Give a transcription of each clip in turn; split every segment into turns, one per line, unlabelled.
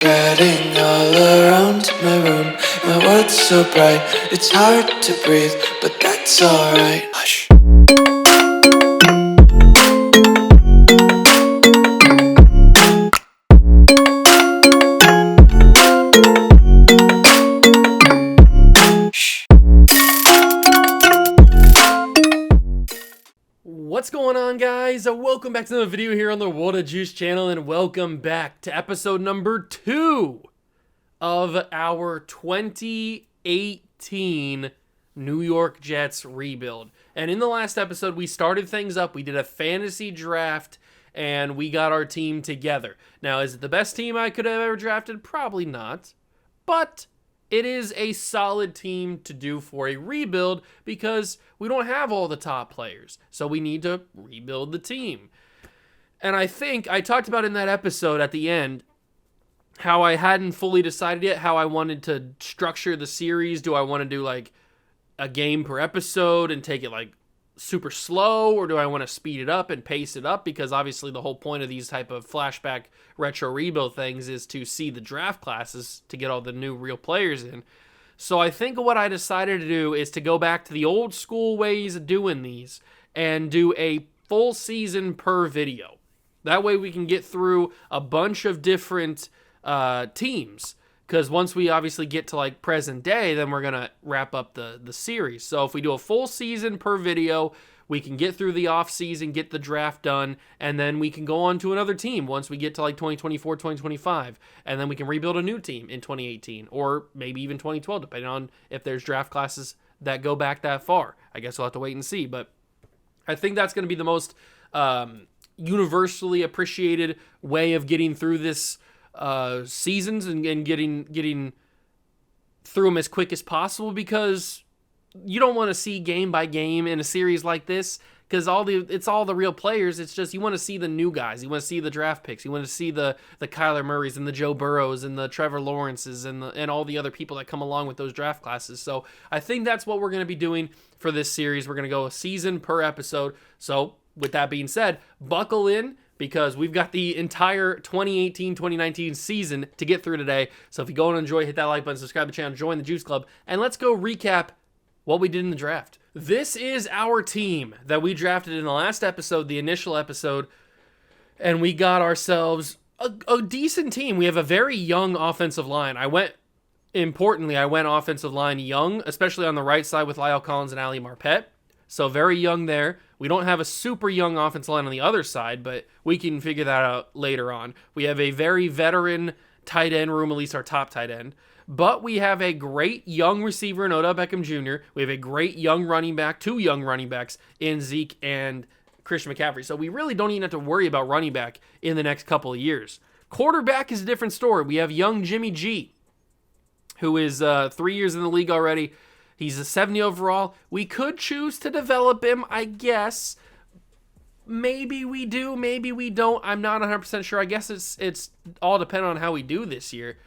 Getting all around my room, my world's so bright, it's hard to breathe, but that's alright. Hush.
What's going on, guys? Welcome back to another video here on the World of Juice channel, and welcome back to episode number 2 of our 2018 New York Jets rebuild. And in the last episode, we started things up. We did a fantasy draft, and we got our team together. Now, is it the best team I could have ever drafted? Probably not. But it is a solid team to do for a rebuild because we don't have all the top players. So we need to rebuild the team. And I think I talked about in that episode at the end how I hadn't fully decided yet how I wanted to structure the series. Do I want to do like a game per episode and take it like super slow, or do I want to speed it up and pace it up? Because obviously the whole point of these type of flashback retro rebuild things is to see the draft classes to get all the new real players in. So I think what I decided to do is to go back to the old school ways of doing these and do a full season per video. That way we can get through a bunch of different teams. Because once we obviously get to like present day, then we're going to wrap up the series. So if we do a full season per video, we can get through the off season, get the draft done, and then we can go on to another team once we get to like 2024, 2025. And then we can rebuild a new team in 2018 or maybe even 2012, depending on if there's draft classes that go back that far. I guess we'll have to wait and see. But I think that's going to be the most universally appreciated way of getting through this seasons and getting through them as quick as possible, because you don't want to see game by game in a series like this, because it's all the real players. It's just you want to see the new guys, you want to see the draft picks, you want to see the Kyler Murrays and the Joe Burrows and the Trevor Lawrences and all the other people that come along with those draft classes. So I think that's what we're going to be doing for this series. We're going to go a season per episode. So with that being said, buckle in, because we've got the entire 2018-2019 season to get through today. So if you go and enjoy, hit that like button, subscribe to the channel, join the Juice Club, and let's go recap what we did in the draft. This is our team that we drafted in the last episode, the initial episode, and we got ourselves a decent team. We have a very young offensive line. I went offensive line young, especially on the right side with Lyle Collins and Ali Marpet. So very young there. We don't have a super young offensive line on the other side, but we can figure that out later on. We have a very veteran tight end room, at least our top tight end. But we have a great young receiver in Odell Beckham Jr. We have a great young running back, 2 young running backs in Zeke and Christian McCaffrey. So we really don't even have to worry about running back in the next couple of years. Quarterback is a different story. We have young Jimmy G, who is 3 years in the league already. He's a 70 overall. We could choose to develop him, I guess. Maybe we do, maybe we don't. I'm not 100% sure. I guess it's all dependent on how we do this year.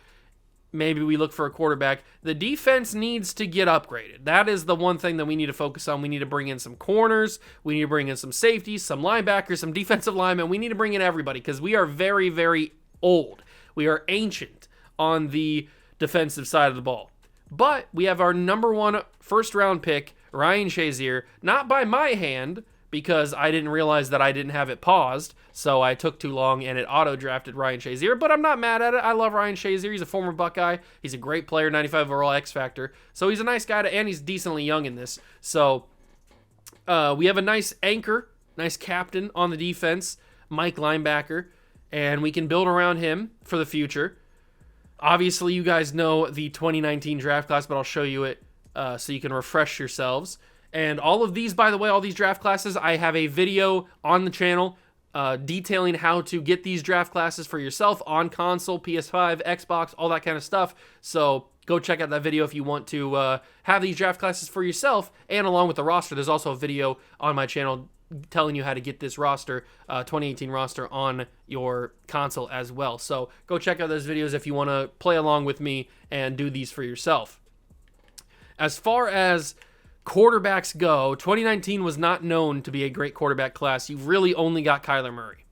Maybe we look for a quarterback. The defense needs to get upgraded. That is the one thing that we need to focus on. We need to bring in some corners. We need to bring in some safeties, some linebackers, some defensive linemen. We need to bring in everybody because we are very, very old. We are ancient on the defensive side of the ball. But we have our number 1 first-round pick, Ryan Shazier, not by my hand, because I didn't realize that I didn't have it paused, so I took too long and it auto-drafted Ryan Shazier, but I'm not mad at it. I love Ryan Shazier. He's a former Buckeye. He's a great player, 95 overall X-Factor, so he's a nice guy, and he's decently young in this. So we have a nice anchor, nice captain on the defense, Mike linebacker, and we can build around him for the future. Obviously, you guys know the 2019 draft class, but I'll show you it so you can refresh yourselves. And all of these, by the way, all these draft classes, I have a video on the channel detailing how to get these draft classes for yourself on console, PS5, Xbox, all that kind of stuff. So go check out that video if you want to have these draft classes for yourself. And along with the roster, there's also a video on my channel telling you how to get this roster, 2018 roster, on your console as well. So go check out those videos if you want to play along with me and do these for yourself. As far as quarterbacks go, 2019 was not known to be a great quarterback class. You really only got Kyler Murray.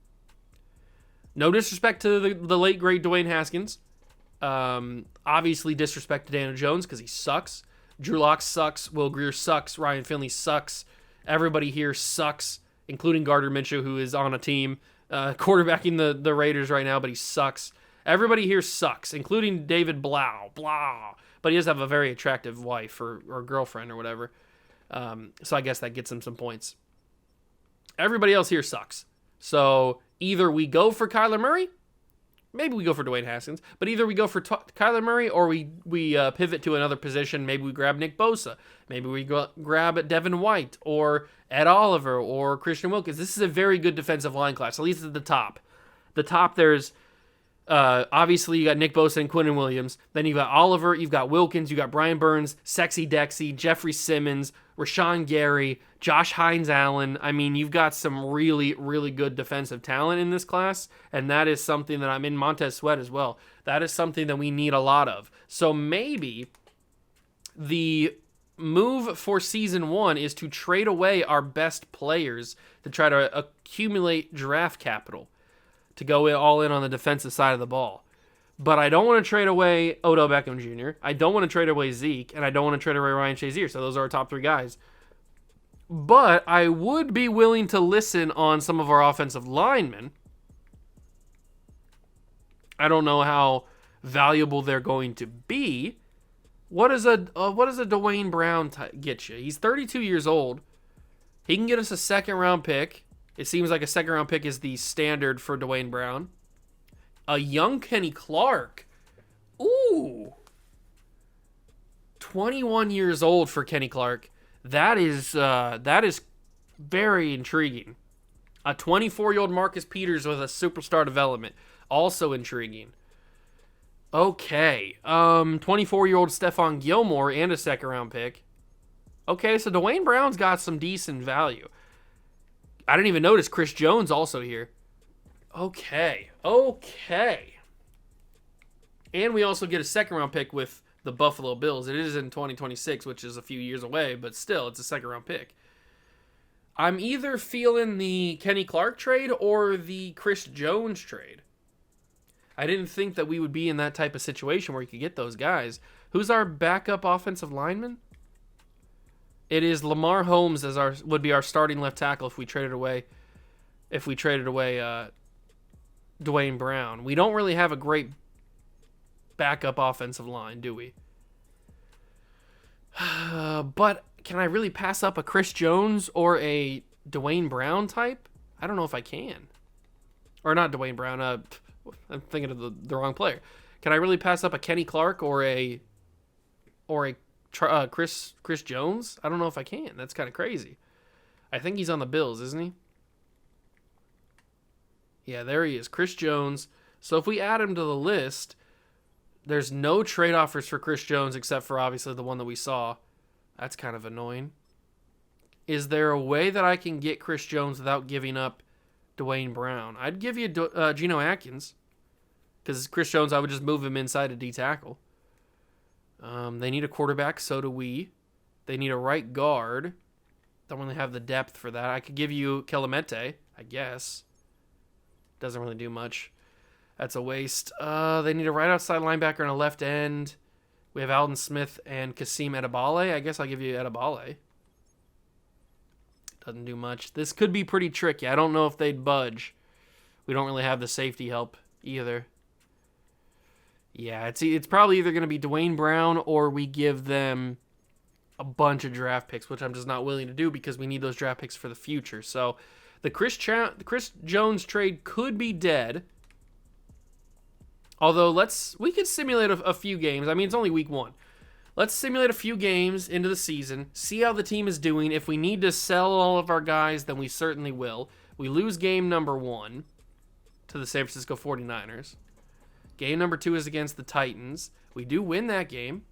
No disrespect to the late, great Dwayne Haskins, Obviously, disrespect to Daniel Jones because he sucks. Drew Lock sucks. Will Grier sucks. Ryan Finley sucks. Everybody here sucks, including Gardner Minshew, who is on a team quarterbacking the Raiders right now, but he sucks. Everybody here sucks, including David Blau. But he does have a very attractive wife or girlfriend or whatever. So I guess that gets him some points. Everybody else here sucks. So either we go for Kyler Murray, maybe we go for Dwayne Haskins, but either we go for Kyler Murray or we pivot to another position. Maybe we grab Nick Bosa. Maybe we grab Devin White or Ed Oliver or Christian Wilkins. This is a very good defensive line class, at least at the top. The top, there's obviously you got Nick Bosa and Quinnen Williams. Then you've got Oliver, you've got Wilkins, you got Brian Burns, Sexy Dexy, Jeffrey Simmons, Rashawn Gary, Josh Hines-Allen. I mean, you've got some really, really good defensive talent in this class, and that is something that I'm in Montez Sweat as well. That is something that we need a lot of. So maybe the move for season 1 is to trade away our best players to try to accumulate draft capital to go all in on the defensive side of the ball. But I don't want to trade away Odell Beckham Jr. I don't want to trade away Zeke, and I don't want to trade away Ryan Shazier. So those are our top 3 guys. But I would be willing to listen on some of our offensive linemen. I don't know how valuable they're going to be. What does a Dwayne Brown get you? He's 32 years old. He can get us a second-round pick. It seems like a second-round pick is the standard for Dwayne Brown. A young Kenny Clark. Ooh. 21 years old for Kenny Clark. That is very intriguing. A 24-year-old Marcus Peters with a superstar development. Also intriguing. Okay. 24-year-old Stephon Gilmore and a second-round pick. Okay, so Dwayne Brown's got some decent value. I didn't even notice Chris Jones also here. Okay. And we also get a second-round pick with the Buffalo Bills. It is in 2026, which is a few years away, but still, it's a second-round pick. I'm either feeling the Kenny Clark trade or the Chris Jones trade. I didn't think that we would be in that type of situation where you could get those guys. Who's our backup offensive lineman? It is Lamar Holmes would be our starting left tackle if we traded away Dwayne Brown. We don't really have a great backup offensive line, do we? But can I really pass up a Chris Jones or a Dwayne Brown type? I don't know if I can. Or not Dwayne Brown. I'm thinking of the wrong player. Can I really pass up a Kenny Clark or a Chris Jones? I don't know if I can. That's kind of crazy. I think he's on the Bills, isn't he? Yeah, there he is, Chris Jones. So if we add him to the list, there's no trade offers for Chris Jones except for obviously the one that we saw. That's kind of annoying. Is there a way that I can get Chris Jones without giving up Dwayne Brown? I'd give you Geno Atkins, because Chris Jones, I would just move him inside a D tackle. They need a quarterback, so do we. They need a right guard. Don't really have the depth for that. I could give you Kelemete, I guess. Doesn't really do much. That's a waste. They need a right outside linebacker and a left end. We have Alden Smith and Kasim Edebale. I guess I'll give you Edebale. Doesn't do much. This could be pretty tricky. I don't know if they'd budge. We don't really have the safety help either. Yeah, it's probably either going to be Dwayne Brown or we give them a bunch of draft picks, which I'm just not willing to do because we need those draft picks for the future. So the Chris Jones trade could be dead. Although we could simulate a few games. I mean, it's only week 1. Let's simulate a few games into the season, see how the team is doing. If we need to sell all of our guys, then we certainly will. We lose game number 1 to the San Francisco 49ers. Game number 2 is against the Titans. We do win that game.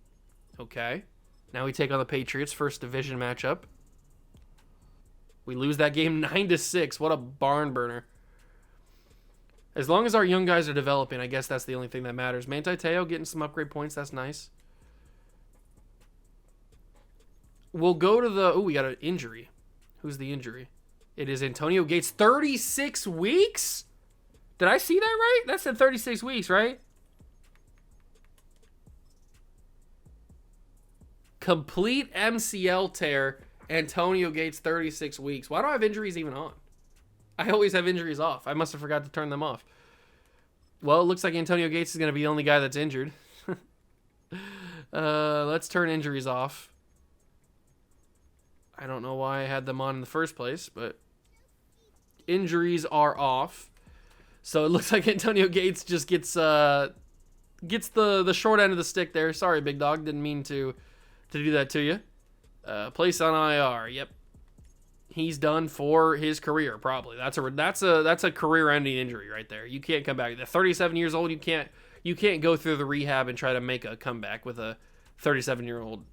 Okay. Now we take on the Patriots, first division matchup. We lose that game 9-6. What a barn burner. As long as our young guys are developing, I guess that's the only thing that matters. Manti Te'o getting some upgrade points. That's nice. We'll go to we got an injury. Who's the injury? It is Antonio Gates. 36 weeks? Did I see that right? That said 36 weeks, right? Complete MCL tear. Antonio Gates 36 weeks. Why do I have injuries even on? I always have injuries off. I must have forgot to turn them off. Well, it looks like Antonio Gates is going to be the only guy that's injured. Let's turn injuries off. I don't know why I had them on in the first place, but injuries are off. So it looks like Antonio Gates just gets the short end of the stick there. Sorry, big dog. Didn't mean to do that to you. Place on IR. Yep. He's done for his career, probably. That's a career-ending injury right there. You can't come back. At 37 years old, you can't go through the rehab and try to make a comeback with a 37-year-old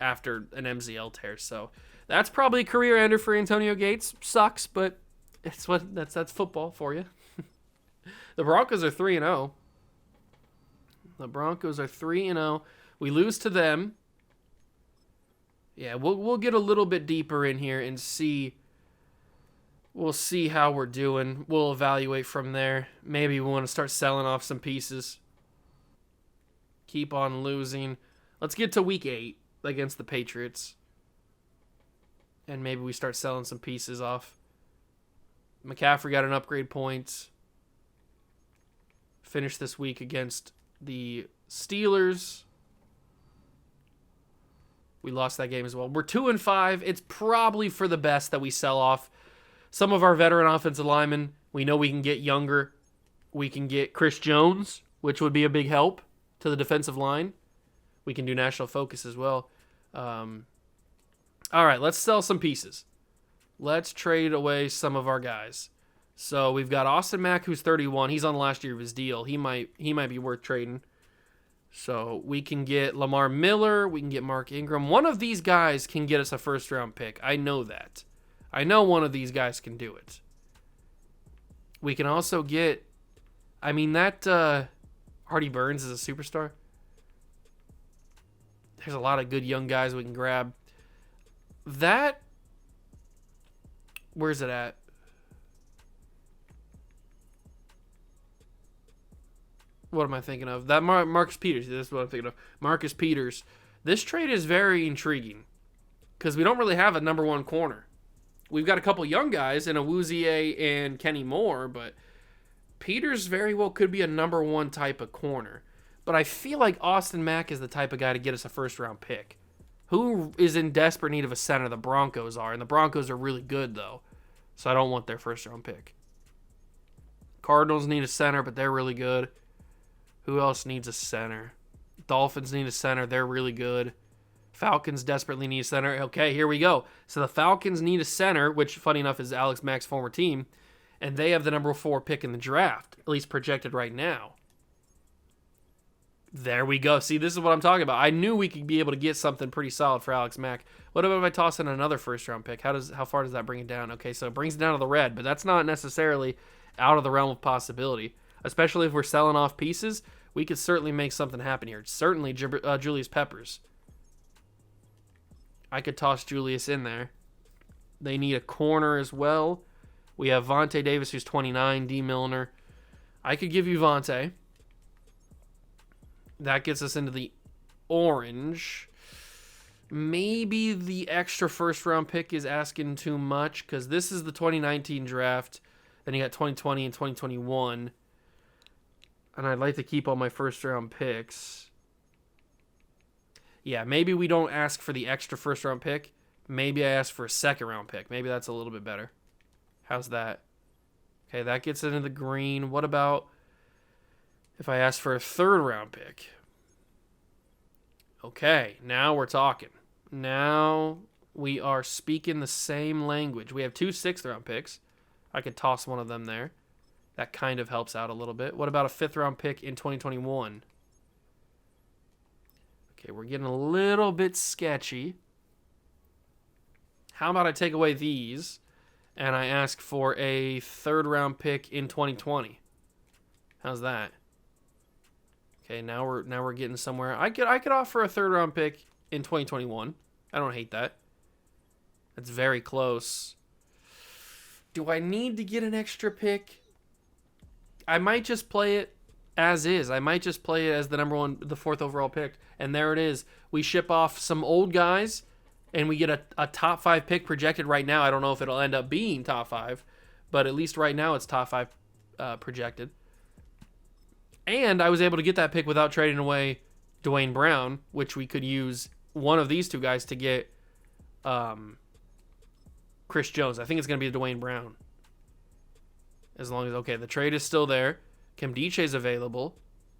after an MCL tear. So that's probably a career ender for Antonio Gates. Sucks, but that's football for you. The Broncos are 3-0. The Broncos are 3-0. We lose to them. Yeah, we'll get a little bit deeper in here and see. We'll see how we're doing. We'll evaluate from there. Maybe we want to start selling off some pieces. Keep on losing. Let's get to week 8 against the Patriots. And maybe we start selling some pieces off. McCaffrey got an upgrade point. Finished this week against the Steelers. We lost that game as well. We're 2-5. It's probably for the best that we sell off some of our veteran offensive linemen. We know we can get younger. We can get Chris Jones, which would be a big help to the defensive line. We can do national focus as well. All right, let's sell some pieces. Let's trade away some of our guys. So we've got Austin Mack, who's 31. He's on the last year of his deal. He might be worth trading. So we can get Lamar Miller. We can get Mark Ingram. One of these guys can get us a first-round pick. I know that. I know one of these guys can do it. We can also get... that Hardy Burns is a superstar. There's a lot of good young guys we can grab. That... Where's it at? What am I thinking of? That Marcus Peters. This is what I'm thinking of. Marcus Peters. This trade is very intriguing because we don't really have a number one corner. We've got a couple young guys in Awuzie and Kenny Moore, but Peters very well could be a number one type of corner. But I feel like Austin Mack is the type of guy to get us a first-round pick. Who is in desperate need of a center? The Broncos are, and the Broncos are really good, though. So I don't want their first-round pick. Cardinals need a center, but they're really good. Who else needs a center? Dolphins need a center. They're really good. Falcons desperately need a center. Okay, here we go. So the Falcons need a center, which, funny enough, is Alex Mack's former team. And they have the number 4 pick in the draft, at least projected right now. There we go. See, this is what I'm talking about. I knew we could be able to get something pretty solid for Alex Mack. What about if I toss in another first-round pick? How far does that bring it down? Okay, so it brings it down to the red, but that's not necessarily out of the realm of possibility. Especially if we're selling off pieces, we could certainly make something happen here. Certainly Julius Peppers. I could toss Julius in there. They need a corner as well. We have Vontae Davis, who's 29, D. Milner. I could give you Vontae. That gets us into the orange. Maybe the extra first-round pick is asking too much because this is the 2019 draft. Then you got 2020 and 2021. And I'd like to keep all my first-round picks. Yeah, maybe we don't ask for the extra first-round pick. Maybe I ask for a second-round pick. Maybe that's a little bit better. How's that? Okay, that gets into the green. What about if I ask for a third-round pick? Okay, now we're talking. Now we are speaking the same language. We have 2 sixth-round picks. I could toss one of them there. That kind of helps out a little bit. What about a 5th-round pick in 2021? Okay, we're getting a little bit sketchy. How about I take away these and I ask for a 3rd-round pick in 2020? How's that? Okay, now we're getting somewhere. I could offer a 3rd-round pick in 2021. I don't hate that. That's very close. Do I need to get an extra pick? I might just play it as is. I might just play it as the the 4th overall pick. And there it is. We ship off some old guys, and we get a top 5 pick projected right now. I don't know if it'll end up being top 5, but at least right now it's top 5 projected. And I was able to get that pick without trading away Dwayne Brown, which we could use one of these two guys to get Chris Jones. I think it's going to be Dwayne Brown. As long as, okay, the trade is still there. Kimdiche's available.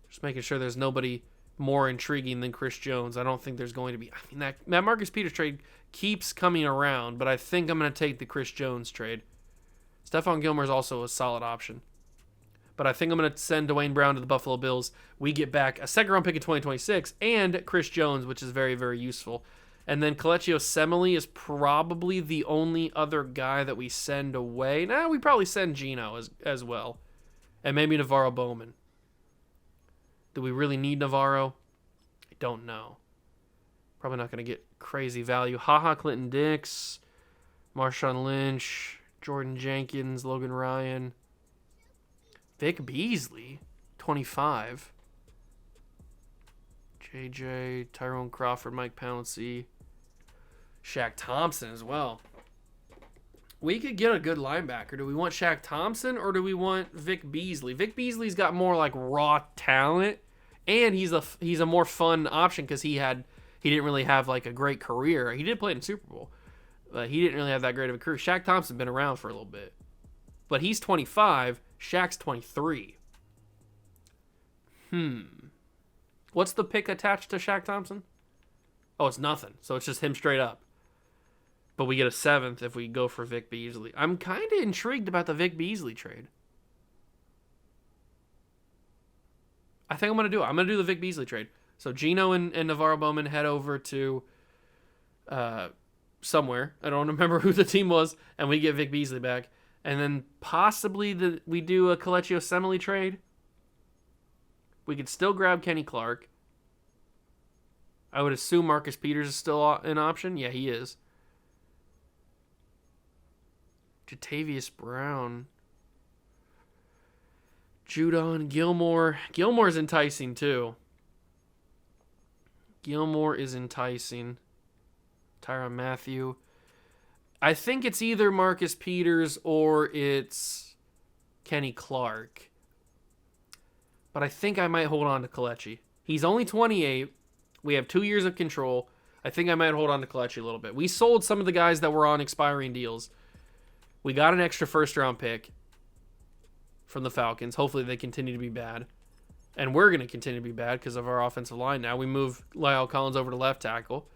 Just making sure there's nobody more intriguing than Chris Jones. I don't think there's going to be. I mean, that Marcus Peters trade keeps coming around, but I think I'm going to take the Chris Jones trade. Stephon Gilmore is also a solid option. But I think I'm going to send Dwayne Brown to the Buffalo Bills. We get back a 2nd-round pick in 2026 and Chris Jones, which is very, very useful. And then Kelechi Osemele is probably the only other guy that we send away. Nah, we probably send Geno as well. And maybe Navarro Bowman. Do we really need Navarro? I don't know. Probably not going to get crazy value. Clinton Dix, Marshawn Lynch, Jordan Jenkins, Logan Ryan, Vic Beasley, 25. JJ, Tyrone Crawford, Mike Pouncey, Shaq Thompson as well. We could get a good linebacker. Do we want Shaq Thompson or do we want Vic Beasley? Vic Beasley's got more like raw talent, and he's a more fun option because he didn't really have like a great career. He did play in the Super Bowl, but he didn't really have that great of a career. Shaq Thompson's been around for a little bit, but he's 25. Shaq's 23. What's the pick attached to Shaq Thompson? Oh, it's nothing. So it's just him straight up. But we get a 7th if we go for Vic Beasley. I'm kind of intrigued about the Vic Beasley trade. I think I'm going to do it. I'm going to do the Vic Beasley trade. So Geno and Navarro Bowman head over to somewhere. I don't remember who the team was. And we get Vic Beasley back. And then possibly we do a Kelechi Osemele trade. We could still grab Kenny Clark. I would assume Marcus Peters is still an option. Yeah, he is. Jatavius Brown. Judon Gilmore. Gilmore's enticing too. Gilmore is enticing. Tyrann Mathieu. I think it's either Marcus Peters or it's Kenny Clark. But I think I might hold on to Kelechi. He's only 28. We have 2 years of control. I think I might hold on to Kelechi a little bit. We sold some of the guys that were on expiring deals. We got an extra 1st-round pick from the Falcons. Hopefully they continue to be bad. And we're going to continue to be bad because of our offensive line now. We move Lyle Collins over to left tackle.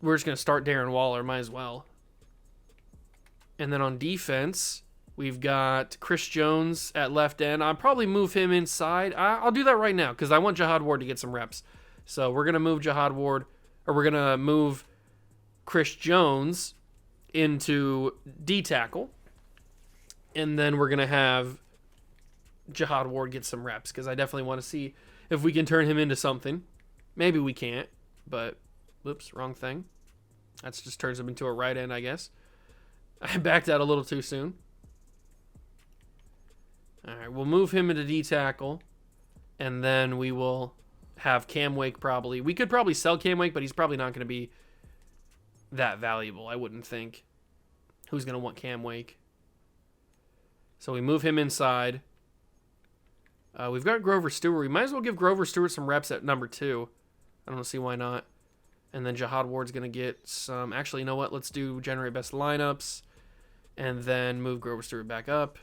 We're just going to start Darren Waller. Might as well. And then on defense, we've got Chris Jones at left end. I'll probably move him inside. I'll do that right now because I want Jihad Ward to get some reps. So we're going to move Jihad Ward, or we're going to move Chris Jones into D tackle. And then we're going to have Jihad Ward get some reps because I definitely want to see if we can turn him into something. Maybe we can't, but whoops, wrong thing. That just turns him into a right end, I guess. I backed out a little too soon. All right, we'll move him into D tackle, and then we will have Cam Wake probably. We could probably sell Cam Wake, but he's probably not going to be that valuable, I wouldn't think. Who's going to want Cam Wake? So we move him inside. We've got Grover Stewart. We might as well give Grover Stewart some reps at number 2. I don't see why not. And then Jihad Ward's going to get some... Actually, you know what? Let's do generate best lineups. And then move Grover Stewart back up.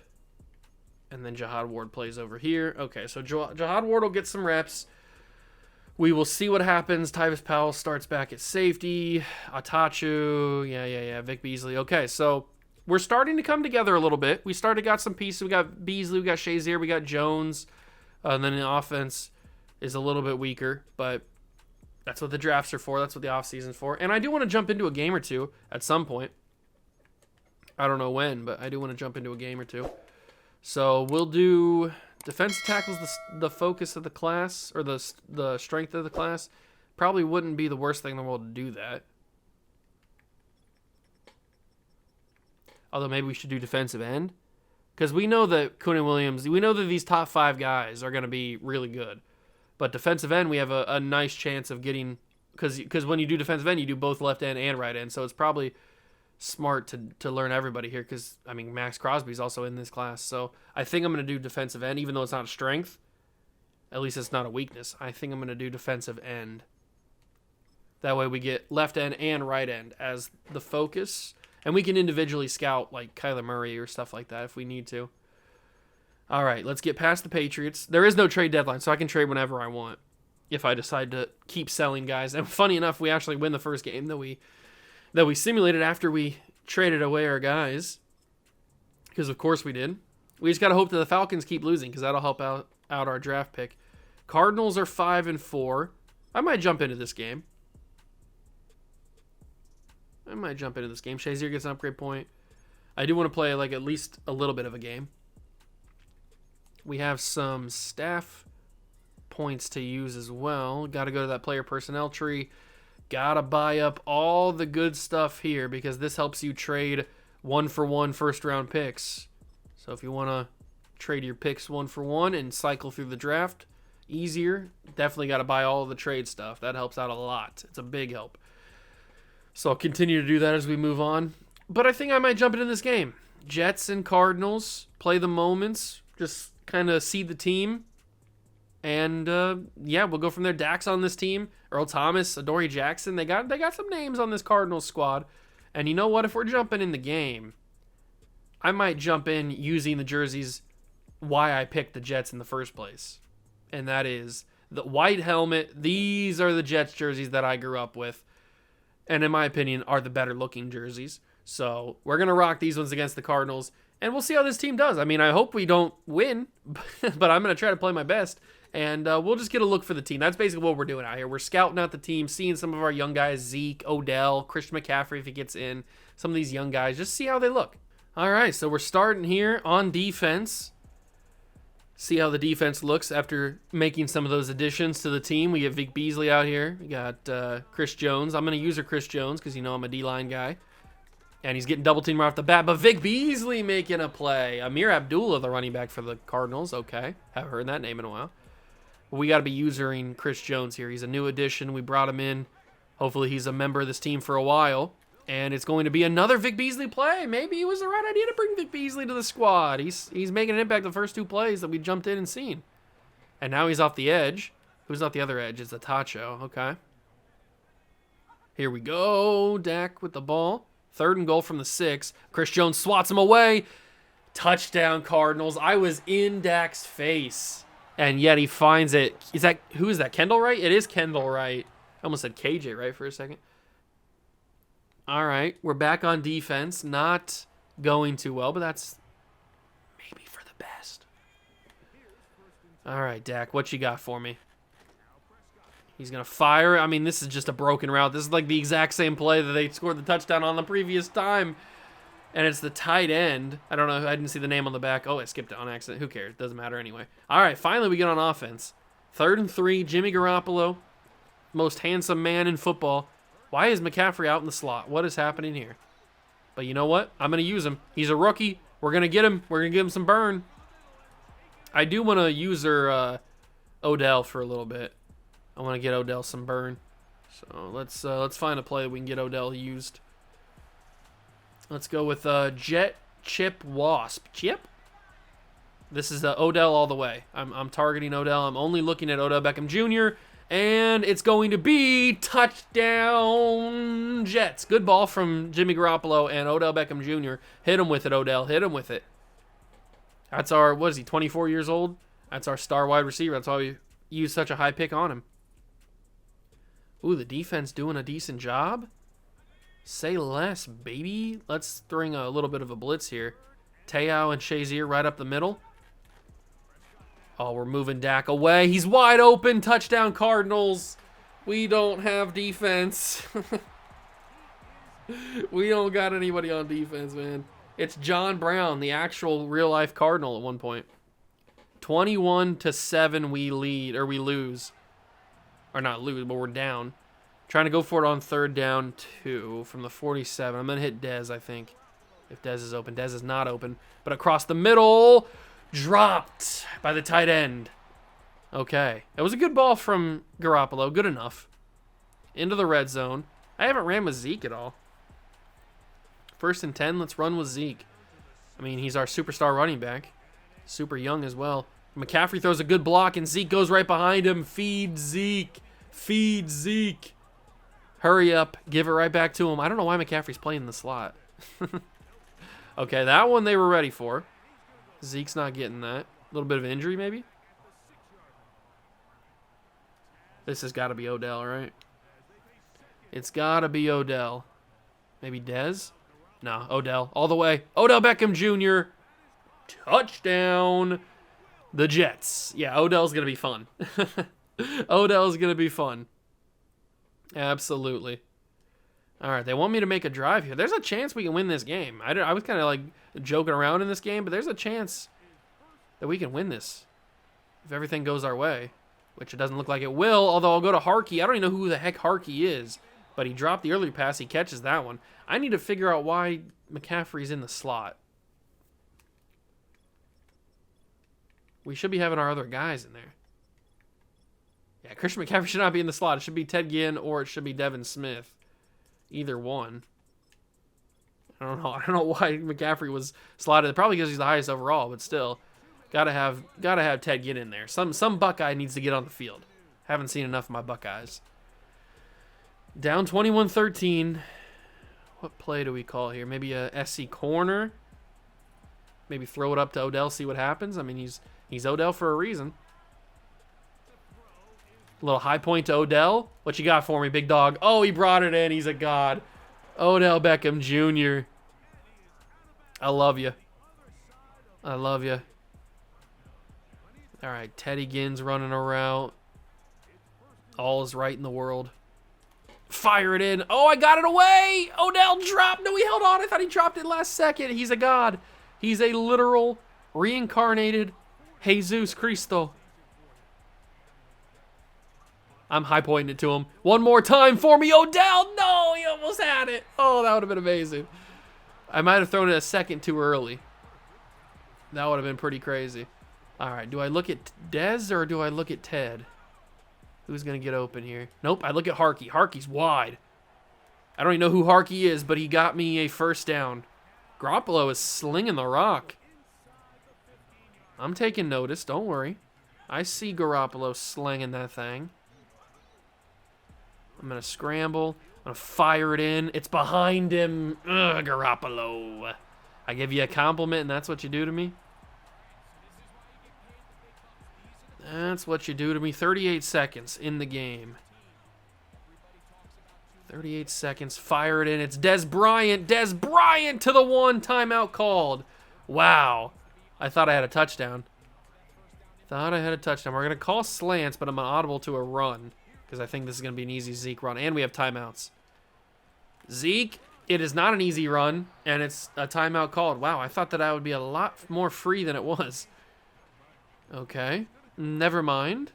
And then Jihad Ward plays over here. Okay, so Jihad Ward will get some reps. We will see what happens. Tyvis Powell starts back at safety. Atachu. Yeah. Vic Beasley. Okay, so we're starting to come together a little bit. Got some pieces. We got Beasley. We got Shazier. We got Jones. And then the offense is a little bit weaker. But that's what the drafts are for. That's what the offseason's for. And I do want to jump into a game or two at some point. I don't know when, but I do want to jump into a game or two. So we'll do defensive tackles, the focus of the class, or the strength of the class. Probably wouldn't be the worst thing in the world to do that. Although maybe we should do defensive end, Because we know that Quinnen Williams, we know that these top 5 guys are going to be really good. But defensive end, we have a nice chance of getting, because when you do defensive end, you do both left end and right end. So it's probably smart to learn everybody here, because, I mean, Max Crosby's also in this class. So I think I'm going to do defensive end, even though it's not a strength. At least it's not a weakness. I think I'm going to do defensive end. That way we get left end and right end as the focus. And we can individually scout like Kyler Murray or stuff like that if we need to. All right, let's get past the Patriots. There is no trade deadline, so I can trade whenever I want if I decide to keep selling guys. And funny enough, we actually win the first game that we simulated after we traded away our guys. Because of course we did. We just got to hope that the Falcons keep losing, because that'll help out our draft pick. Cardinals are 5-4. I might jump into this game. Shazier gets an upgrade point. I do want to play like at least a little bit of a game. We have some staff points to use as well. Got to go to that player personnel tree. Got to buy up all the good stuff here, because this helps you trade 1-for-1 first round picks. So if you want to trade your picks 1-for-1 and cycle through the draft easier, definitely got to buy all of the trade stuff. That helps out a lot. It's a big help. So I'll continue to do that as we move on. But I think I might jump into this game. Jets and Cardinals, play the moments, just kind of seed the team. And, yeah, we'll go from there. Dak's on this team. Earl Thomas, Adoree Jackson. They got some names on this Cardinals squad. And you know what? If we're jumping in the game, I might jump in using the jerseys why I picked the Jets in the first place. And that is the white helmet. These are the Jets jerseys that I grew up with. And in my opinion, are the better looking jerseys. So we're going to rock these ones against the Cardinals. And we'll see how this team does. I mean, I hope we don't win. But I'm going to try to play my best. And we'll just get a look for the team. That's basically what we're doing out here. We're scouting out the team, seeing some of our young guys, Zeke, Odell, Christian McCaffrey if he gets in. Some of these young guys, just see how they look. All right, so we're starting here on defense. See how the defense looks after making some of those additions to the team. We get Vic Beasley out here. We got Chris Jones. I'm going to use Chris Jones because you know I'm a D-line guy. And he's getting double teamed right off the bat. But Vic Beasley making a play. Amir Abdullah, the running back for the Cardinals. Okay, haven't heard that name in a while. We got to be using Chris Jones here. He's a new addition. We brought him in. Hopefully he's a member of this team for a while. And it's going to be another Vic Beasley play. Maybe it was the right idea to bring Vic Beasley to the squad. He's making an impact the first 2 plays that we jumped in and seen. And now he's off the edge. Who's off the other edge? It's Atacho. Okay. Here we go. Dak with the ball. 3rd and goal from the 6. Chris Jones swats him away. Touchdown, Cardinals. I was in Dak's face. And yet he finds it. Who is that? Kendall Wright? It is Kendall Wright. I almost said KJ Wright for a second. All right, we're back on defense. Not going too well, but that's maybe for the best. All right, Dak, what you got for me? He's going to fire. I mean, this is just a broken route. This is like the exact same play that they scored the touchdown on the previous time. And it's the tight end. I don't know. I didn't see the name on the back. Oh, I skipped it on accident. Who cares? Doesn't matter anyway. All right, finally we get on offense. 3rd and 3, Jimmy Garoppolo, most handsome man in football. Why is McCaffrey out in the slot? What is happening here? But you know what? I'm going to use him. He's a rookie. We're going to get him. We're going to give him some burn. I do want to use Odell for a little bit. I want to get Odell some burn. So let's find a play that we can get Odell used. Let's go with Jet Chip Wasp. Chip? This is Odell all the way. I'm targeting Odell. I'm only looking at Odell Beckham Jr., and it's going to be touchdown Jets. Good ball from Jimmy Garoppolo and Odell Beckham Jr. Hit him with it, Odell. Hit him with it. That's our, what is he, 24 years old? That's our star wide receiver. That's why we use such a high pick on him. Ooh, the defense doing a decent job. Say less, baby. Let's bring a little bit of a blitz here. Te'o and Shazier right up the middle. Oh, we're moving Dak away. He's wide open. Touchdown, Cardinals. We don't have defense. We don't got anybody on defense, man. It's John Brown, the actual real-life Cardinal at one point. 21-7 we lead, or we lose. Or not lose, but we're down. Trying to go for it on 3rd down 2 from the 47. I'm going to hit Dez, I think. If Dez is open. Dez is not open. But across the middle, dropped by the tight end. Okay. It was a good ball from Garoppolo. Good enough. Into the red zone. I haven't ran with Zeke at all. 1st and 10, let's run with Zeke. I mean, he's our superstar running back. Super young as well. McCaffrey throws a good block, and Zeke goes right behind him. Feed Zeke. Feed Zeke. Hurry up. Give it right back to him. I don't know why McCaffrey's playing in the slot. Okay, that one they were ready for. Zeke's not getting that. A little bit of injury, maybe? This has got to be Odell, right? It's got to be Odell. Maybe Dez? No, Odell. All the way. Odell Beckham Jr. Touchdown. The Jets. Yeah, Odell's going to be fun. Odell's going to be fun. Absolutely. All right, they want me to make a drive here. There's a chance we can win this game. I was kind of like joking around in this game, but there's a chance that we can win this if everything goes our way, which it doesn't look like it will, although I'll go to Harkey. I don't even know who the heck Harkey is, but he dropped the earlier pass. He catches that one. I need to figure out why McCaffrey's in the slot. We should be having our other guys in there. Yeah, Christian McCaffrey should not be in the slot. It should be Ted Ginn or it should be Devin Smith. Either one. I don't know. I don't know why McCaffrey was slotted. Probably because he's the highest overall, but still, gotta have Ted Ginn in there. Some Buckeye needs to get on the field. Haven't seen enough of my Buckeyes. Down 21-13. What play do we call here? Maybe a SC corner. Maybe throw it up to Odell, see what happens. I mean, he's Odell for a reason. A little high point to Odell. What you got for me, big dog? Oh, he brought it in. He's a god. Odell Beckham Jr. I love you. I love you. All right, Teddy Ginn's running around. All is right in the world. Fire it in. Oh, I got it away. Odell dropped. No, he held on. I thought he dropped it last second. He's a god. He's a literal reincarnated Jesus Cristo. I'm high pointing it to him. One more time for me, Odell. No, he almost had it. Oh, that would have been amazing. I might have thrown it a second too early. That would have been pretty crazy. All right, do I look at Dez or do I look at Ted? Who's going to get open here? Nope, I look at Harkey. Harkey's wide. I don't even know who Harkey is, but he got me a first down. Garoppolo is slinging the rock. I'm taking notice, don't worry. I see Garoppolo slinging that thing. I'm going to scramble. I'm going to fire it in. It's behind him. Ugh, Garoppolo. I give you a compliment, and that's what you do to me? That's what you do to me. 38 seconds in the game. 38 seconds. Fire it in. It's Dez Bryant. Dez Bryant to the one. Timeout called. Wow. I thought I had a touchdown. Thought I had a touchdown. We're going to call slants, but I'm audible to a run because I think this is going to be an easy Zeke run. And we have timeouts. Zeke, it is not an easy run, and it's a timeout called. Wow, I thought that I would be a lot more free than it was. Okay. Never mind.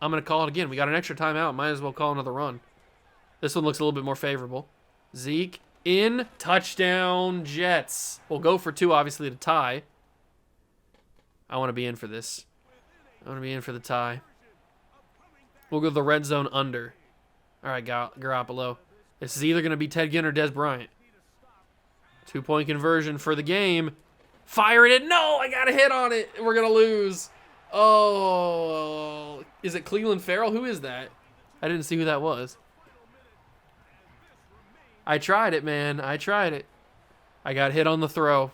I'm going to call it again. We got an extra timeout. Might as well call another run. This one looks a little bit more favorable. Zeke in. Touchdown, Jets. We'll go for two, obviously, to tie. I want to be in for this. I want to be in for the tie. We'll go to the red zone under. All right, Garoppolo. This is either going to be Ted Ginn or Dez Bryant. 2-point conversion for the game. Fire it in. No, I got a hit on it. We're going to lose. Oh, is it Cleveland Farrell? Who is that? I didn't see who that was. I tried it, man. I tried it. I got hit on the throw.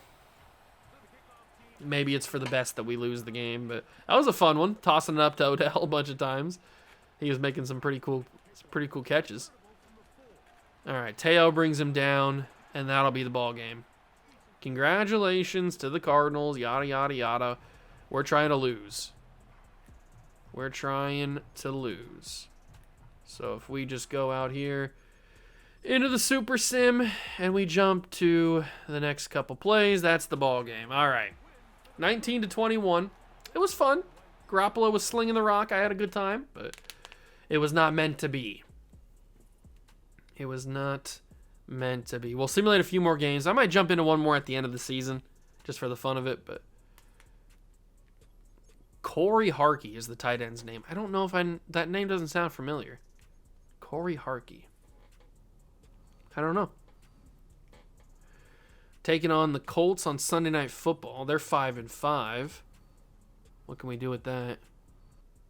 Maybe it's for the best that we lose the game, but that was a fun one. Tossing it up to Odell a bunch of times. He was making some pretty cool catches. All right, Teo brings him down, and that'll be the ball game. Congratulations to the Cardinals, yada, yada, yada. We're trying to lose. We're trying to lose. So if we just go out here into the Super Sim and we jump to the next couple plays, that's the ball game. All right. 19-21. It was fun. Garoppolo was slinging the rock. I had a good time, but it was not meant to be. It was not Meant to be. We'll simulate a few more games. I might jump into one more at the end of the season, just for the fun of it. But Corey Harkey is the tight end's name. I don't know if that name doesn't sound familiar. Corey Harkey. I don't know. Taking on the Colts on Sunday Night Football. They're 5-5. What can we do with that?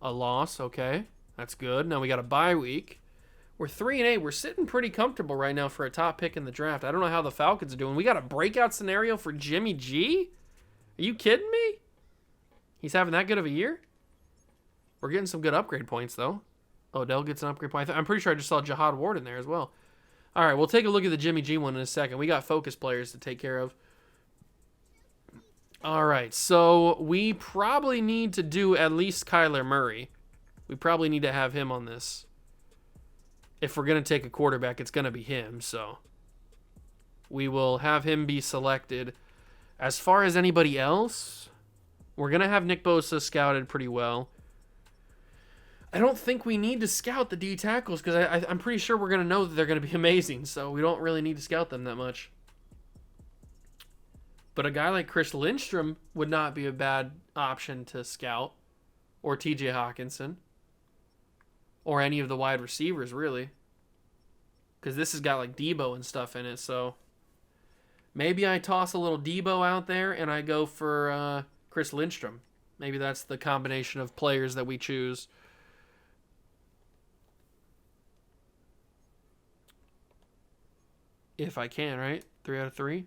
A loss, okay. That's good. Now we got a bye week. We're 3-8. We're sitting pretty comfortable right now for a top pick in the draft. I don't know how the Falcons are doing. We got a breakout scenario for Jimmy G? Are you kidding me? He's having that good of a year? We're getting some good upgrade points, though. Odell gets an upgrade point. I'm pretty sure I just saw Jihad Ward in there as well. All right, we'll take a look at the Jimmy G one in a second. We got focus players to take care of. All right, so we probably need to do at least Kyler Murray. We probably need to have him on this. If we're going to take a quarterback, it's going to be him. So we will have him be selected. As far as anybody else, we're going to have Nick Bosa scouted pretty well. I don't think we need to scout the D tackles because I'm pretty sure we're going to know that they're going to be amazing. So we don't really need to scout them that much. But a guy like Chris Lindstrom would not be a bad option to scout. Or TJ Hawkinson. Or any of the wide receivers, really. Because this has got like Debo and stuff in it. So maybe I toss a little Debo out there and I go for Chris Lindstrom. Maybe that's the combination of players that we choose. If I can, right? 3 out of 3.